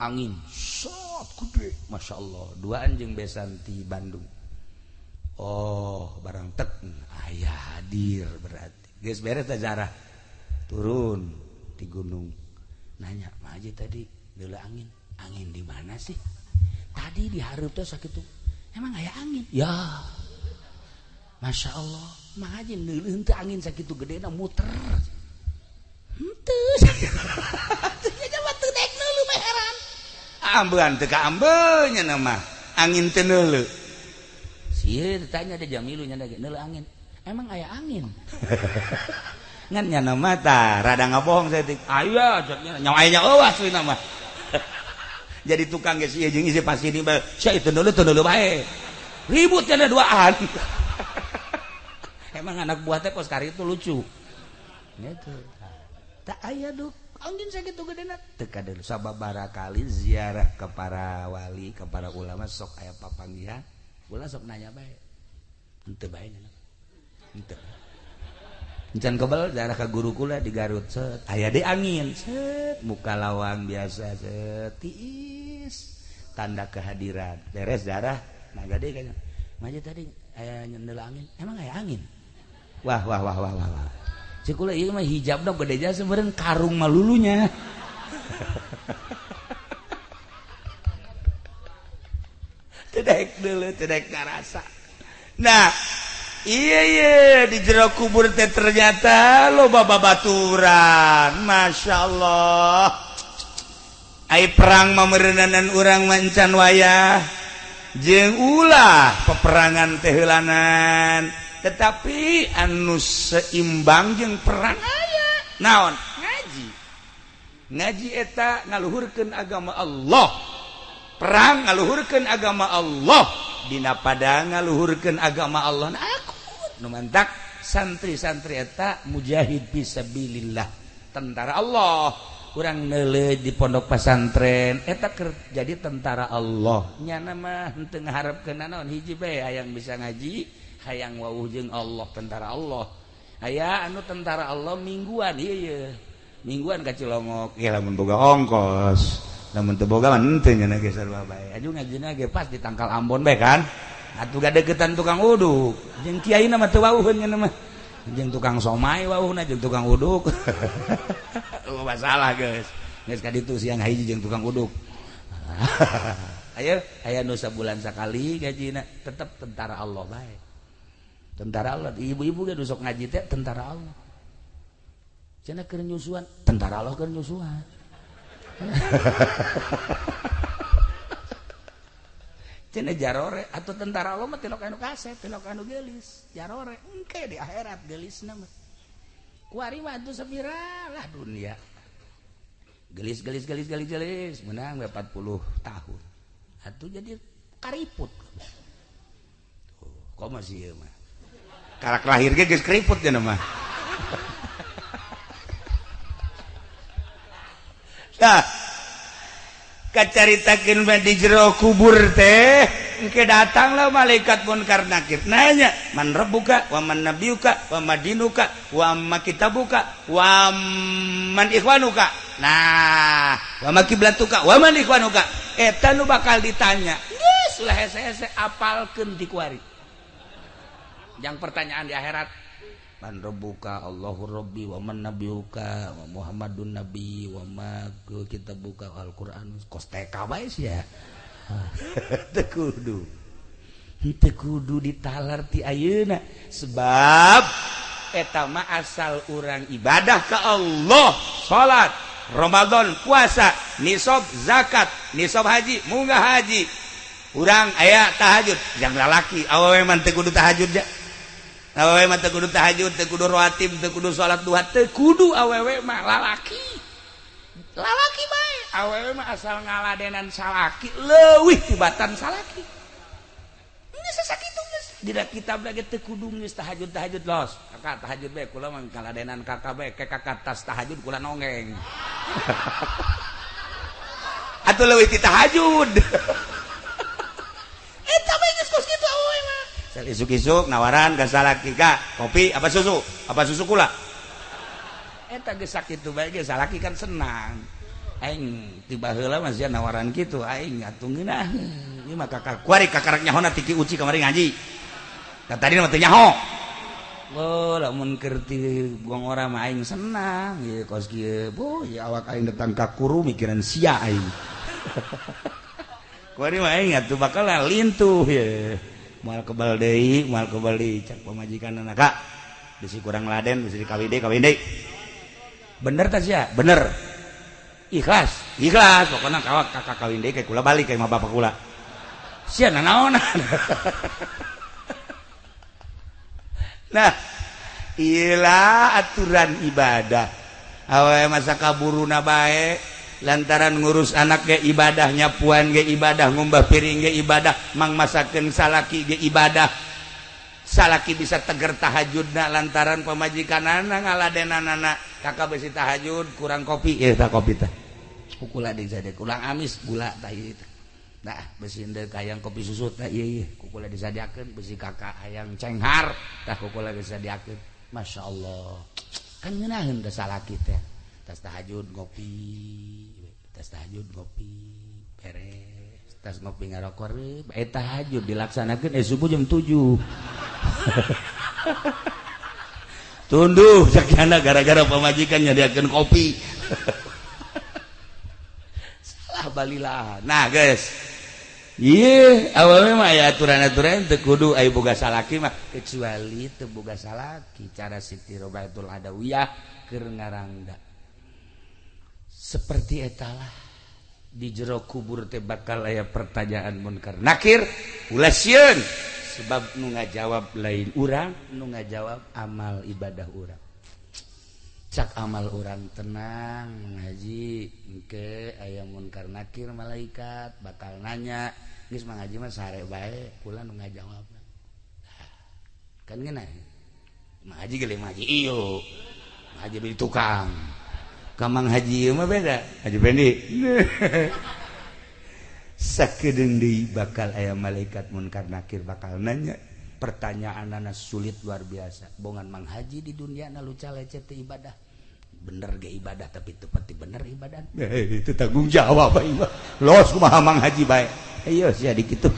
Angin sot gede, masyaallah. Duaan jeung besan ti Bandung. Oh, barang tek aya hadir berarti. Geus beres teh zarah. Turun di gunung. Nanya, "Ma Haji tadi geula angin. Angin di mana sih?" Tadi di hareup teh sakitu. Emang aya angin? Ya. Masya Allah, mah aja neuleuh teu angin sakitu gedena muter. Henteu. Nya mah teu daek neuleuh mah heran. Ambean teu ka ambe nya mah. Angin teu neuleuh. Sieun ditanya da Jamilu nya ge neuleuh angin. Emang aya angin? Ngan nya mah tah rada ngabohong saeutik. Aya ceknya nya aya eueuh aslinya mah. Jadi tukang geus ieu jeung isi pasini bae. Sia teu neuleuh bae. Ribut cenah duaan. Emang anak buah teh kos kari itu lucu gitu tak aya duk angin sakitu gedena teu kadeuleuh sababaraha kali ziarah ke para wali ke para ulama sok aya papanggihan ulah sok nanya bae henteu bae nya henteu encan kebal ziarah ka guru kula di Garut set aya deui angin set muka lawang biasa set tiis tanda kehadiran beres ziarah nah gade kayaknya maje tadi aya nyendel angin emang aya angin. Wah. Cikula ieu mah hijabna gede jasa meureun karung malulunya. Teu daek karasa. Nah, iya di jero kubur teh ternyata loba babaturan. Masyaallah. Ai perang mameureunanan urang mancan wayah. Jeung ulah peperangan teh heulanan. Tetapi anu seimbang jeung perang aya naon ngaji eta ngaluhurkeun agama Allah perang ngaluhurkeun agama Allah dina pada ngaluhurkeun agama Allah nah aku nu mantak santri-santri eta mujahid fisabilillah tentara Allah urang neuleuh di pondok pesantren eta keur jadi tentara Allah nya mah henteu ngaharepkeun naon hiji bae hayang bisa ngaji hayang wawuh jeung Allah tentara Allah aya anu tentara Allah mingguan ieu mingguan ka Cilongok ya lamun boga ongkos lamun teu boga mah henteu nya ge sarua bae aju ngajina ge pas di Tangkal Ambon bae kan atuh gadeukeutan tukang uduk jeung kiaina mah teu wauheun nya mah jeung tukang somai wauhna jeung tukang uduk masalah geus geus ka ditu siang hiji jeung tukang uduk aya nu sabulan sakali gajina tetep tentara Allah bae tentara Allah ibu-ibu ge nu sok ngaji teh tentara Allah cenah keur nyusuan tentara Allah keur nyusuan cenah jarore atau tentara Allah mah tilok anu kaset tilok anu geulis jarore engke di akhirat geulisna mah kuari mah atuh sabira lah dunia gelis menang 40 tahun atuh jadi kariput tuh kok masih ieu mah karak lahir ge geus keriput cenah mah nah kacaritakeun mah di jero kubur teh engke datanglah malaikat munkar nakir nanya man rabbuka wa man nabiyuka wa madinuka wa ma kitabuka wa man ikhwanuka nah wa ma kiblatuka wa man ikhwanuka eta nu bakal ditanya geus ulah hese-hese apalkeun ti kuari yang pertanyaan di akhirat man rabbuka Allahu rabbi wa man nabiyuka wa Muhammadun nabi wa ma kitabuka Al-Qur'an kos teka bae sia teu kudu ditalar ti ayeuna sebab eta mah asal urang ibadah ka Allah salat Ramadan puasa nisab zakat nisab haji munggah haji urang aya tahajud jang lalaki awewe mah teu kudu tahajud ja awewe mah teu kudu tahajud teu kudu rawatib teu kudu salat duha teu kudu awewe mah lalaki bae awewe mah asal ngaladenan salaki leuwih tibatan salaki geus sakitu geus dina kitab lagi teu kudu geus tahajud los kakak tahajud bae kula mah ngaladenan kakak bae ke kakak tas tahajud kula nongeng atuh leuwih ti tahajud eta bae geus kos kitu awewe mah sel isuk-isuk nawaran ka salaki ka kopi apa susu kula eta geus sakitu bae ge salaki kan senang aing tiba heula mah sia nawaran kitu aing atuh ngeunah ieu mah kakak kuari kakarak nyahona tiki uci kamari ngaji da tadi mah teu nyaho oh lamun keur ti gong ora mah aing senang ieu kos kieu boh ieu awak aing datang ka kuru mikiran sia aing kuari mah aing atuh bakal lintuh ye moal kebal deui cak pamajikanna kak bisi kurang laden bisi kawin deui bener tah sia bener ikhlas pokoknya kawak kakak kawin deui kayak kula balik kayak mah bapak kula sia nanaonan nah iyalah aturan ibadah awewe masa kaburuna bae lantaran ngurus anak ge ibadah nyapuan ge ibadah ngumbah piring ge ibadah mang masakeun salaki ge ibadah salaki bisa teger tahajudna lantaran pamajikanana ngaladenanana kakak besi tahajud kurang kopi tah kopi tah kukula deui sade kurang amis gula tah ieu nah besi endeu hayang kopi susu tah ieu kukula disadiakeun besi kakak hayang cenghar tah kukula disadiakeun masyaallah kan ngeunaheun da salaki teh tas tahajud ngopi beres tas ngopi ngarokor tahajud dilaksanakeun subuh jam 7 tunduh sakiana gara-gara pamajikan nyadiakeun kopi salah balilah nah guys ieu awewe mah aya aturan-aturan teu kudu aya boga salaki mah kecuali teu boga salaki cara Siti Robaitul Adawiyah keur ngarangda seperti etalah di jero kubur teh bakal aya pertanyaan munkar nakir ulah sieun sebab nu ngajawab lain urang nu ngajawab amal ibadah urang cak amal urang tenang ngaji engke aya munkar nakir malaikat bakal nanya geus mangaji mah sare bae kula nu ngajawab kan ngeunah ngaji ge ngaji ieu ngaji beli tukang kamang haji ieu mah beda haji pendi sakedeung deui bakal aya malaikat munkar nakir bakal nanya pertanyaanana sulit luar biasa bongan mang haji di dunia na lu lecet teh ibadah bener ge ibadah tapi tepati bener ibadah itu tanggung jawab los kumaha Mang Haji bae iya sia dikitu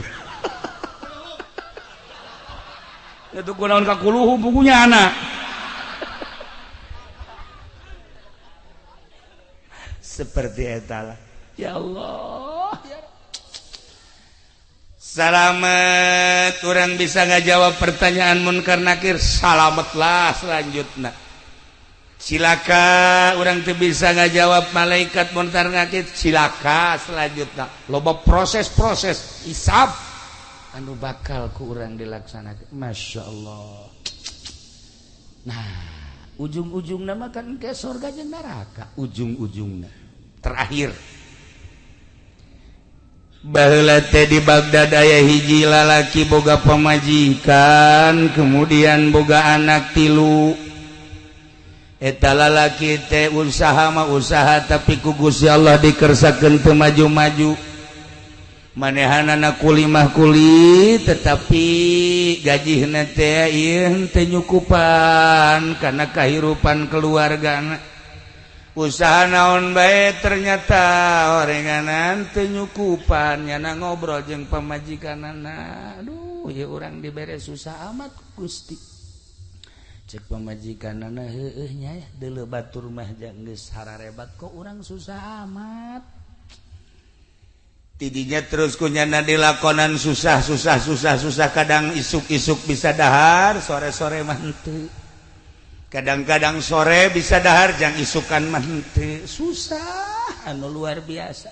itu kunaon kakuluhu bukunya anak seperti eta lah ya Allah ya salamet orang bisa ngajawab pertanyaan munkar nakir salametlah selanjutnya cilaka orang teu bisa ngajawab malaikat munkar nakir cilaka selanjutnya loba proses-proses hisab anu bakal ku urang dilaksanakeun Masya Allah. Nah ujung-ujungna mah kan ke surga jeung neraka ujung-ujungna terakhir baheula teh di Baghdad aya hiji lalaki boga pamajikan kemudian boga anak 3 eta lalaki teh usaha mah usaha tapi ku Gusti Allah dikersakeun teu maju-maju manehanana kulimah kuli tetapi gajihna teh ieu teu nyukupan kana kahirupan keluargana usaha naon bae ternyata orenganan teu nyukupan nyana ngobrol jeung pamajikanana aduh ieu urang dibere susah amat Gusti cek pamajikanana heueuh nya deuleu batur mah geus hararebat kok urang susah amat tidinya terus kunyana dilakonan susah kadang isuk-isuk bisa dahar sore-sore mah henteu kadang-kadang sore bisa dahar jang isukan mah henteu susah anu luar biasa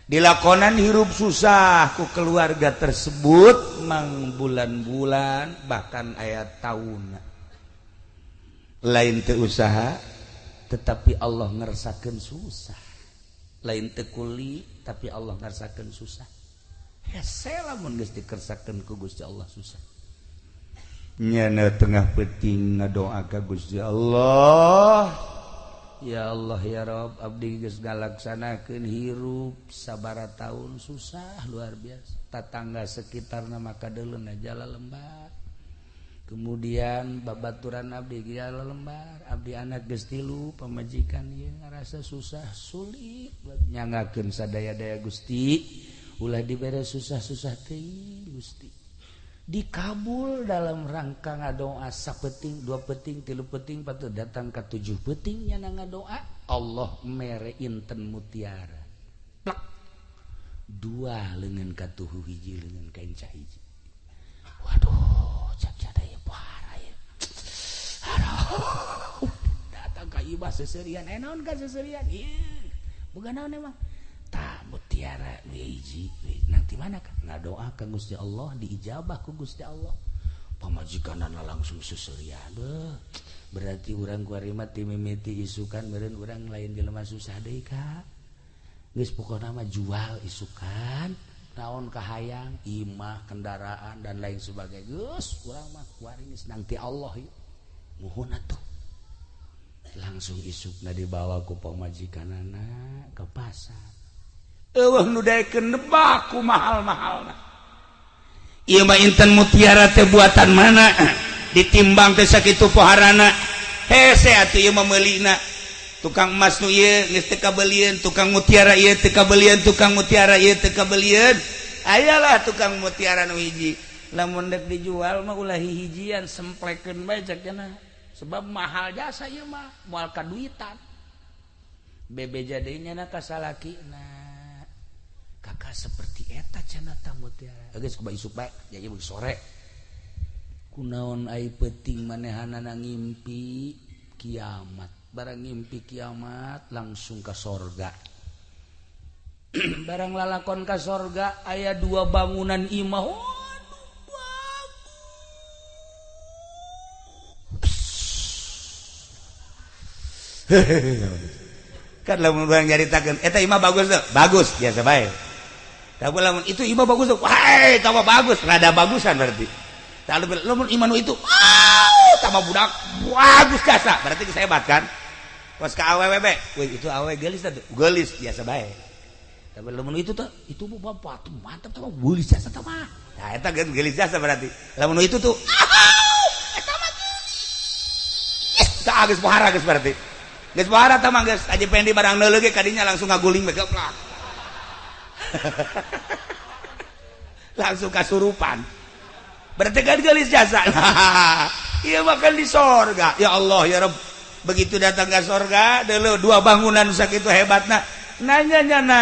dilakonan hirup susah ku keluarga tersebut mang bulan-bulan bahkan aya taunna lain teu usaha tetapi Allah ngersakeun susah lain teu kuli tapi Allah ngarsakeun susah hese lamun geus dikersakeun ku Gusti Allah susah nyana tengah peuting ngadoa ka Gusti Allah ya Allah ya Rabb abdi geus ngalaksanakeun hirup sabaraha taun susah luar biasa tatangga sekitarna maka deuleuna jala lembar kemudian babaturan abdi jala lembar abdi anak geus 3 pamajikan ieu ngarasa susah sulit nyangakeun sadaya-daya Gusti ulah dibere susah-susah teh Gusti dikabul dalam rangka ngadoa sapeting 2 peting 3 peting patuh datang ka 7 peting nyana ngadoa Allah mere inten mutiara plak 2 leungeun ka tuhu hiji leungeun ka encah hiji waduh cak-cak aya pohara ya aduh datang ka ieu seserian naon ka seserian ieu boga naon emang tah mutiara hiji nanti mana kan ngadoa ka Gusti Allah diijabah ku Gusti Allah pamajikanana langsung seserian berarti urang kuari mah ti mimiti isukan meureun urang lain jelema susah deui ka geus pokona mah jual isukan naon kahayang imah kendaraan dan lain sebagainya geus urang mah kuari geus nangti Allah ieu muhun atuh langsung isukna dibawa ku pamajikanana ke pasar eueuh nu daekeun nebak ku mahal-mahalna ieu mah inten mutiara teh buatan mana ditimbang teh sakitu poharana hese atuh ieu mah meulina tukang emas nu ieu geus teu kabelieun tukang mutiara ieu teu kabelieun tukang mutiara ieu teu kabelieun ayalah tukang mutiara nu hiji lamun dek dijual mah ulah hijian semplekeun bae cenah sebab mahal jasa ieu mah moal kaduitan bebeja deui nya ka salakina kakak seperti eta cenah tah mutiara geus kumaha isuk bae jadi beuk sore kunaon ai peuting manehanana ngimpi kiamat barang ngimpi kiamat langsung ka sorga barang lalakon ka sorga aya 2 bangunan imah kan lamun urang nyaritakeun eta imah bagus tuh bagus biasa bae tapi lamun itu imah bagus tuh wah tambah bagus rada bagusan berarti tapi lamun imah nu itu tambah budak bagus jasa berarti geus hebat kan pas ka awewe be wih itu awewe geulis tah geulis biasa bae tapi lamun itu tuh itu bapak tuh mantap tuh geulis jasa tah mah nah eta geulis jasa berarti lamun itu tuh eta mah geulis tah geus pohara geus berarti geus pohara teh mah geus aja pendi barang neuleuh ge kadinya langsung ngaguling begeplak. Langsung kasurupan. Berarti kan gelis jasa. Iya makan di sorga. Ya Allah ya Rabb. Begitu datang ke sorga, dulu dua bangunan sakitu hebatna. Nanya-nyana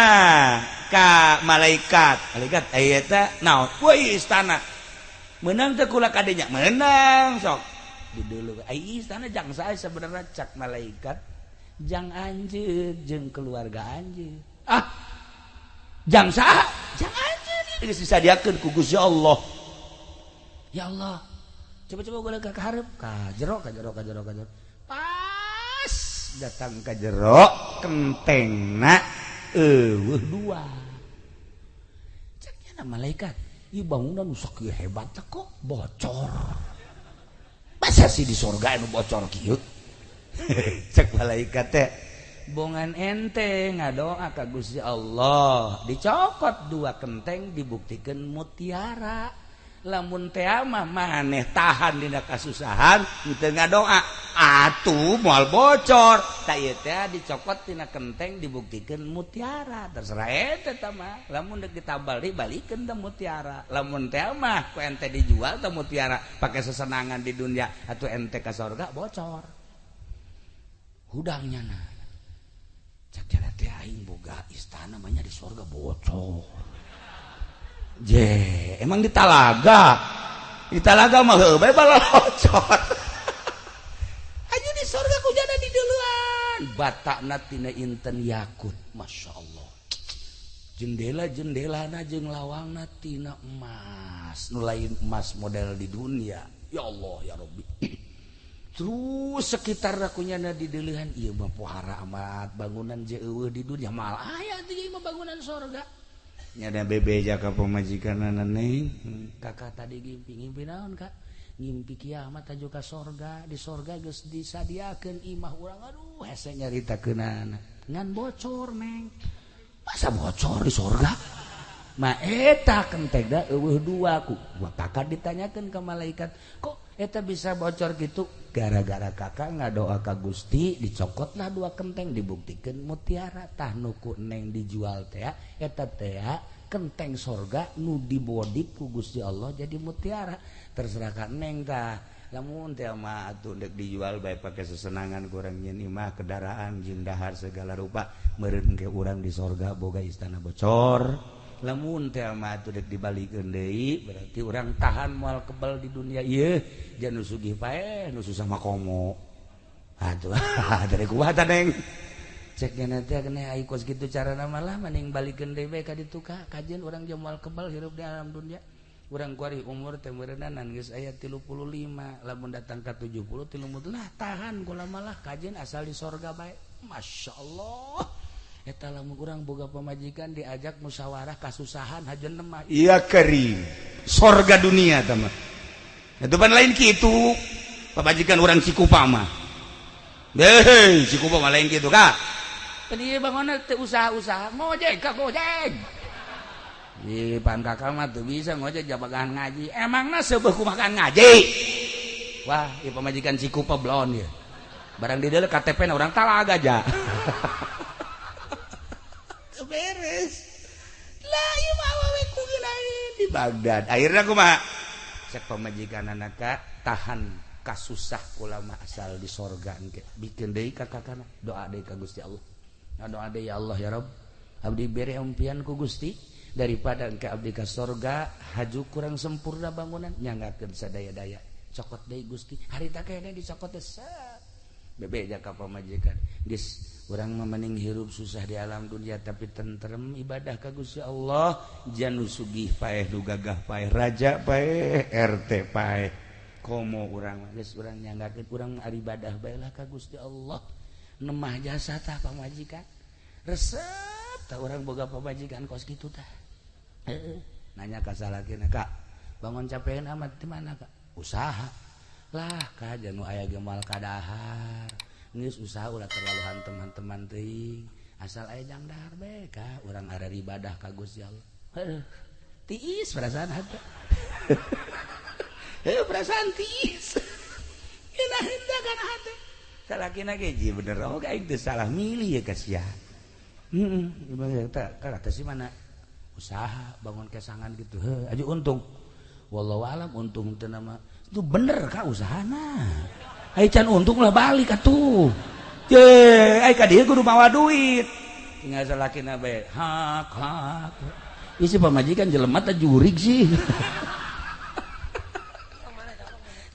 ka malaikat. Malaikat ayata naon? Woi istana. Menang teh kula kadenya. Menang sok. Di dulu ai istana jang sae sebenarnya cak malaikat. Jang anjeun jeung keluarga anjeun. Ah. Jang saha? Jang anjeun geus disadiakeun ku Gusti Allah. Ya Allah. Coba-coba gue ke hareup ka jero. Pas datang ka jero kentengna dua. Ceknya malaikat, ieu bangunan nu sakieu hebat kok bocor. Masa sih di surga anu bocor kieu? Cek malaikat teh, bongan ente ngadoa ka Gusti Allah, dicokot dua kenteng dibuktikan mutiara. Lamun teh mah maneh tahan dina kasusahan henteu ngadoa atuh moal bocor ta ieu teh dicokot tina kenteng dibuktikan mutiara terserah eta tah mah lamun deuk ditabali balikeun teh mutiara lamun teh mah ku ente dijual teh mutiara pake sesenangan di dunia atuh ente ka surga bocor hudangnya na cak jalan teh aing boga istana mah nya di surga bocor. Emang di talaga mah heuh bala bocor. Aja di surga kujana di duluan. Batakna tina inten yakut, masya Allah. Jendela-jendelana jeung lawangna tina emas, nu lain emas model di dunia. Ya Allah ya Rabbi. Terus sekitar kunyana di deulehan ieu mah pohara amat bangunan je eueuh di dunia mal aya teh ieu mah bangunan surga. Nyada bebeja ka pamajikanana neng kakak tadi ngimpi naon kak ngimpi kiamat aju ka sorga di sorga geus disadiakeun imah urang aduh hese nyaritakeunana ngan bocor neng masa bocor di sorga mah eta kentegna eueuh dua ku kakak ditanyakeun ka malaikat kok eta bisa bocor gitu gara-gara kakak ngadoa ka Gusti dicokotlah dua kenteng dibuktikan mutiara tah nuku neng dijual teh eta teh kenteng sorga nu dibodip ku Gusti Allah jadi mutiara terserah ka neng tah lamun teh mah atuh deuk dijual bae pake sesenangan kurang nyeun imah kendaraan jeung dahar segala rupa meureun ke urang di sorga boga istana bocor lamun teh mah atuh deuk dibalikeun deui berarti urang tahan moal kebal di dunia ieu jan nu sugih paeh nu susah mah komo atuh dari kumaha neng cek nanti kena ai kos kitu carana malah mending balikeun deui bae ka ditu ka kajian urang jeung moal kebal hirup di alam dunia urang kuari umur teh meureunan geus aya 35 lamun datang ka 70 30 lah tahan kula malah kajian asal di sorga bae masyaallah. Eta lamun urang boga pamajikan diajak musyawarah kasusahan hajeun mah iya kering sorga dunia tah mah eta pan lain kitu pamajikan urang Cikupa mah hei Cikupa mah lain kitu ka tadi bangunna teh usaha-usaha ngojek ka gojek ieu pan kakak mah teu bisa ngojek jabagan ngaji emangna seubeuh kumakan ngaji wah ieu pamajikan Cikupa blon ieu barang di dieu KTP-na urang talaga aja beres lah ieu mah awewe kudu lain di Baghdad akhirna kumaha cek pamajikan anaka tahan kasusah kula mah asal di sorga engke bikin deui ka kakana doa deui ka Gusti Allah doa deui ya Allah ya Rabb abdi bere umpian ku Gusti daripada engke abdi ka sorga haju kurang sempurna bangunan nyanggakeun sadaya-daya cokot deui Gusti harita kene dicokot teh bebeja ka pamajikan geus urang mah mending hirup susah di alam dunia tapi tentrem ibadah ka Gusti Allah janu sugih paeh nu gagah paeh raja paeh RT paeh komo urang geus urang nyanggakeun urang ibadah bae lah ka Gusti Allah nemah jasa tah pamajikan resep tah urang boga pamajikan kos kitu tah nanya ka salakina Kak bangun capeun amat di mana Kak usaha lah ka janu aya gemal kadahar geus usaha ulah terlalu hanteman-teman teuing asal aya jang dahar bae ka urang are ibadah ka Gusti Allah tiis perasaan hate perasaan tiis hina-hina kana hate salakina geji bener oke itu salah milih ya kasihan. Kata si mana usaha bangun kesangan gitu aja untung wallahu alam untung teu nama itu bener ka usahana ai can untung lah balik atuh ye ai ka dieu kudu mawa duit tinggal salakina bae hak isi pamajikan jelema teh jurig sih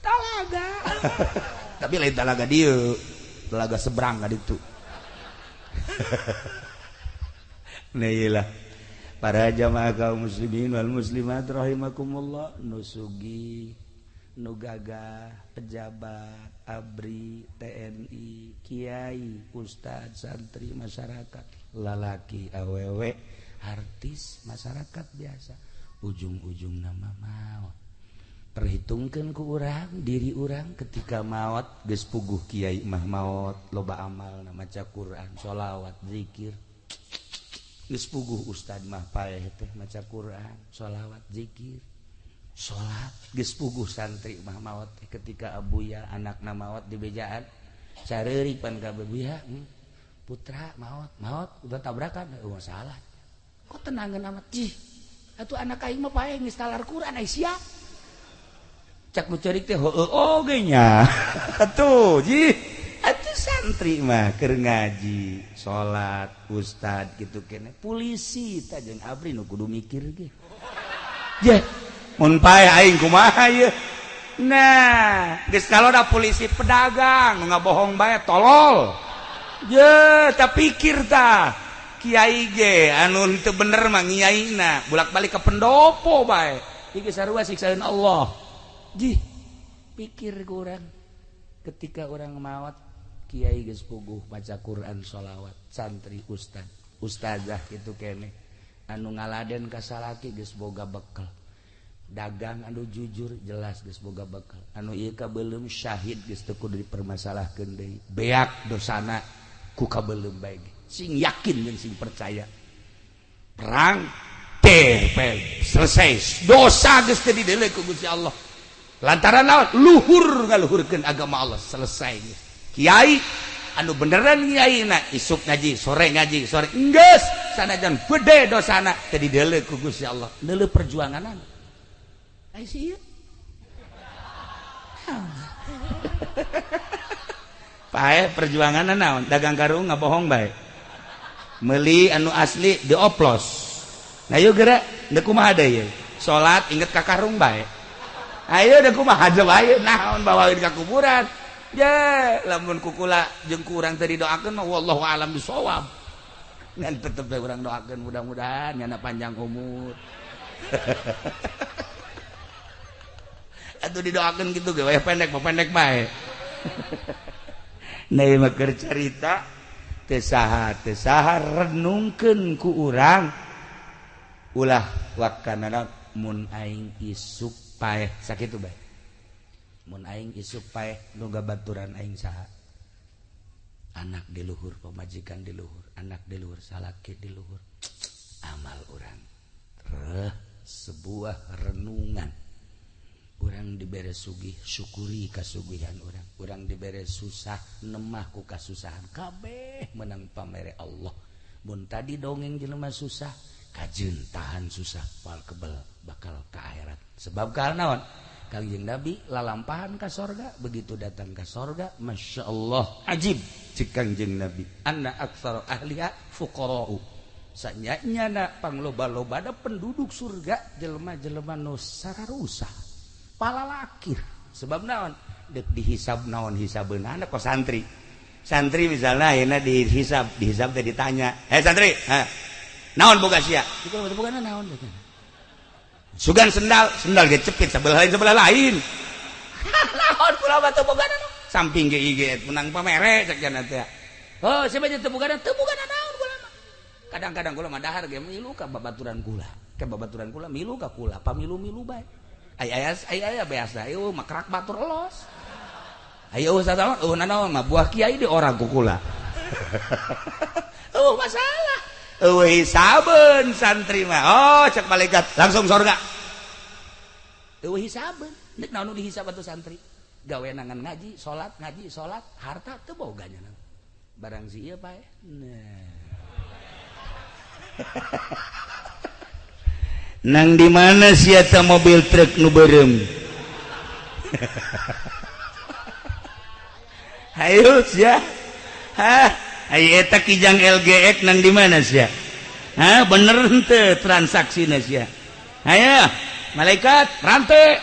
talaga tapi lain talaga dieu talaga seberang ka ditu nah para jamaah kaum muslimin wal muslimat rahimakumullah nusugi nugaga pejabat abri TNI kiai ustad santri masyarakat lalaki awewe artis masyarakat biasa ujung-ujung nama maut perhitungkan ku urang diri urang ketika maut geus puguh kiai mah maut loba amal na maca Quran sholawat zikir geus puguh ustad mah paeh teh maca Quran sholawat zikir salat geus puguh santri mah maot ketika abuya anakna maot di bejaan sareuri pan ka bebuya putra maot udah tabrakan salah kok tenangan amat jih atuh anak aing mah paeh geus talar Quran ai sia cak nu ceurik teh heueuh oge nya atuh jih atuh santri mah keur ngaji salat ustad gitu kene polisi tah jeung abri nu kudu mikir ge jeh mun paeh aing kumaha ieu nah geus kaloda polisi pedagang nu ngabohong bae tolol ye tah pikir tah kiai ge anu teu bener mah ngiaina bolak-balik ke pendopo bae ieu sarua siksaeun Allah jih pikir ku urang ketika urang maot kiai geus puguh maca Quran sholawat santri ustad ustazah kitu kene anu ngaladen ka salaki geus boga bekal dagang anu jujur jelas geus boga bekal anu ieu kabeulem syahid geus teu kudu dipermasalahkeun deui beak dosana ku kabeulem bae sing yakin jeung sing percaya perang selesai dosa geus teu dideuleu ku Gusti Allah lantaran naon luhur ngaluhurkeun agama Allah selesai kiai anu beneran kiaina isuk ngaji sore enggeus sanajan gede dosana teu dideuleu ku Gusti Allah deuleu perjuanganan ai sieun paeh perjuanganan naon dagang karung ngabohong bae meuli anu asli dioplos nah ieu geura da kumaha deui salat inget ka karung bae ayo da kumaha bae naon bawaeun ka kuburan ya lamun kukula jeung ku urang teu didoakeun mah wallahu alam bisawab ngan tetep urang doakeun mudah-mudahan nyana panjang umur atuh didoakeun kitu ge we pendek bae nah mah keur carita teu saha renungkeun ku urang ulah wakanana mun aing isuk paeh sakitu bae mun aing isuk paeh nu gabaturan aing saha anak di luhur pamajikan di luhur anak di luhur salaki di luhur amal urang sebuah renungan urang dibere sugih syukuri kasugihan urang dibere susah nemah ku kasusahan kabeh menang pamere Allah mun tadi dongeng jelema susah kajeun tahan susah pal kebal bakal ka akhirat sebab karena naon Kangjeng Nabi lalampahan ka sorga begitu datang ka sorga Masya Allah ajib cik Kangjeng Nabi anna aktsara ahliha fuqara'u sanyana pangloba-loba ada penduduk surga jelema-jelema nu sararusa palalakir sebab naon dek dihisab naon hisabeunana kok santri misalnya ayeuna dihisab teh ditanya santri naon boga sia dikira bogana naon sugan sendal ge cepit sebelah lain naon kula mah teu bogana samping ge IG menang pamere cek jana teh oh siapa teu bogana naon kula mah kadang-kadang kula mah dahar ge milu ka babaturan kula milu ka kula pamilu-milu bae aya biasa eueuh mah kerak batur elos ayo sasaon naon mah buah kiai di orang ku kula masalah hisabeun santri mah cek malaikat langsung surga hisabeun nek naon dihisab atuh santri gawenangan ngaji salat harta teu boganya barang si ieu pae nang di mana si eta mobil truk nu beureum hayu sia aya eta kijang LGX nang di mana sia bener henteu transaksina sia aya malaikat rantai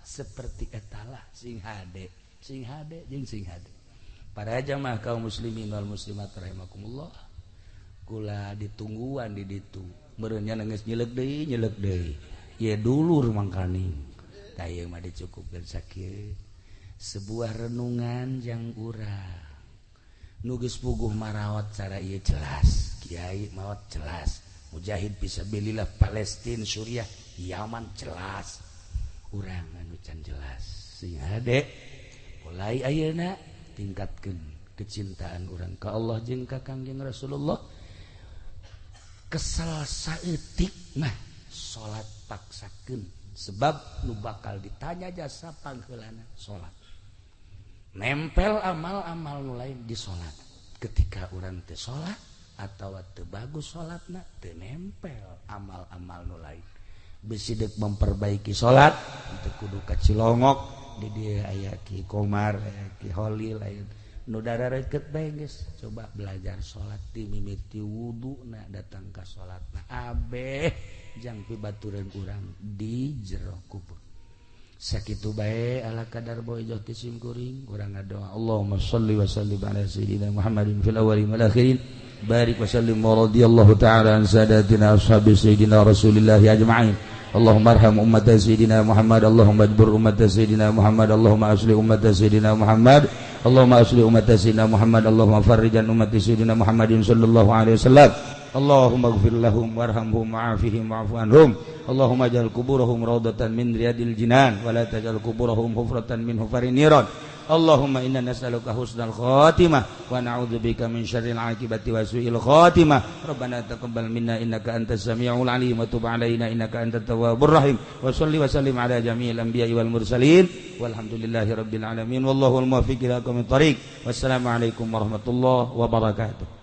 seperti etalah sing hade jeung sing hade. Para jamaah kaum muslimin wal muslimat rahimakumullah, kula ditungguan di ditu meureun nya geus nyeleuk deui ye dulur mangkani tah ieu mah dicukupkeun sakieu sebuah renungan yang urang nu geus puguh marawat cara ieu jelas kiai maot jelas mujahid fisabilillah Palestina Suriah Yaman jelas urang anu can jelas sing hade mulai ayeuna tingkatkeun kecintaan urang ka Allah jeung ka Kangjeng Rasulullah kesel saeutik mah salat paksakeun sebab nu bakal ditanya jasa pangheulana salat nempel amal-amal nu lain di salat ketika urang teu salat atawa teu bagus salatna teu nempel amal-amal nu lain bisi deuk memperbaiki salat teu kudu ka Cilongok di dieu aya Ki Komar aya Ki Holil aya nu darareukeut bae geus coba belajar salat ti mimiti wuduna datang ka salatna abeh jang pibatureun urang di jero kubur sakitu bae ala kadar boy joh ti simkuring urang ngadoa Allahumma shalli wa sallim ala sayyidina Muhammadin fil awwalin wal akhirin barik wa sallim wa radhiyallahu ta'ala an sadatina ashabi sayyidina Rasulillah ajma'in Allahumma arham ummat sayyidina Muhammad Allahumma ajbur ummat sayyidina Muhammad Allahumma asli ummat sayyidina Muhammad Allahumma asli ummat sayyidina Muhammad Allahumma farrijan ummat sayyidina Muhammadin sallallahu alaihi wasallam Allahumma ighfir lahum warhamhum wa'afihim wa'fu anhum Allahumma ja'al kuburahum rawdatan min riyadil jinan wa la taj'al kuburahum hufratan min hufarin niran Allahumma inna nas'aluka husnal khatimah wa na'udzubika min syarril 'aqibati wa su'il khatimah Rabbana taqabbal minna innaka antas samiul 'alim wa tub 'alaina innaka antat tawwabur rahim wa shalli wa sallim 'ala jami'il anbiya'i wal mursalin walhamdulillahi rabbil alamin wallahu al muwaffiq ila aqwamit thariq wassalamu alaikum warahmatullahi wabarakatuh.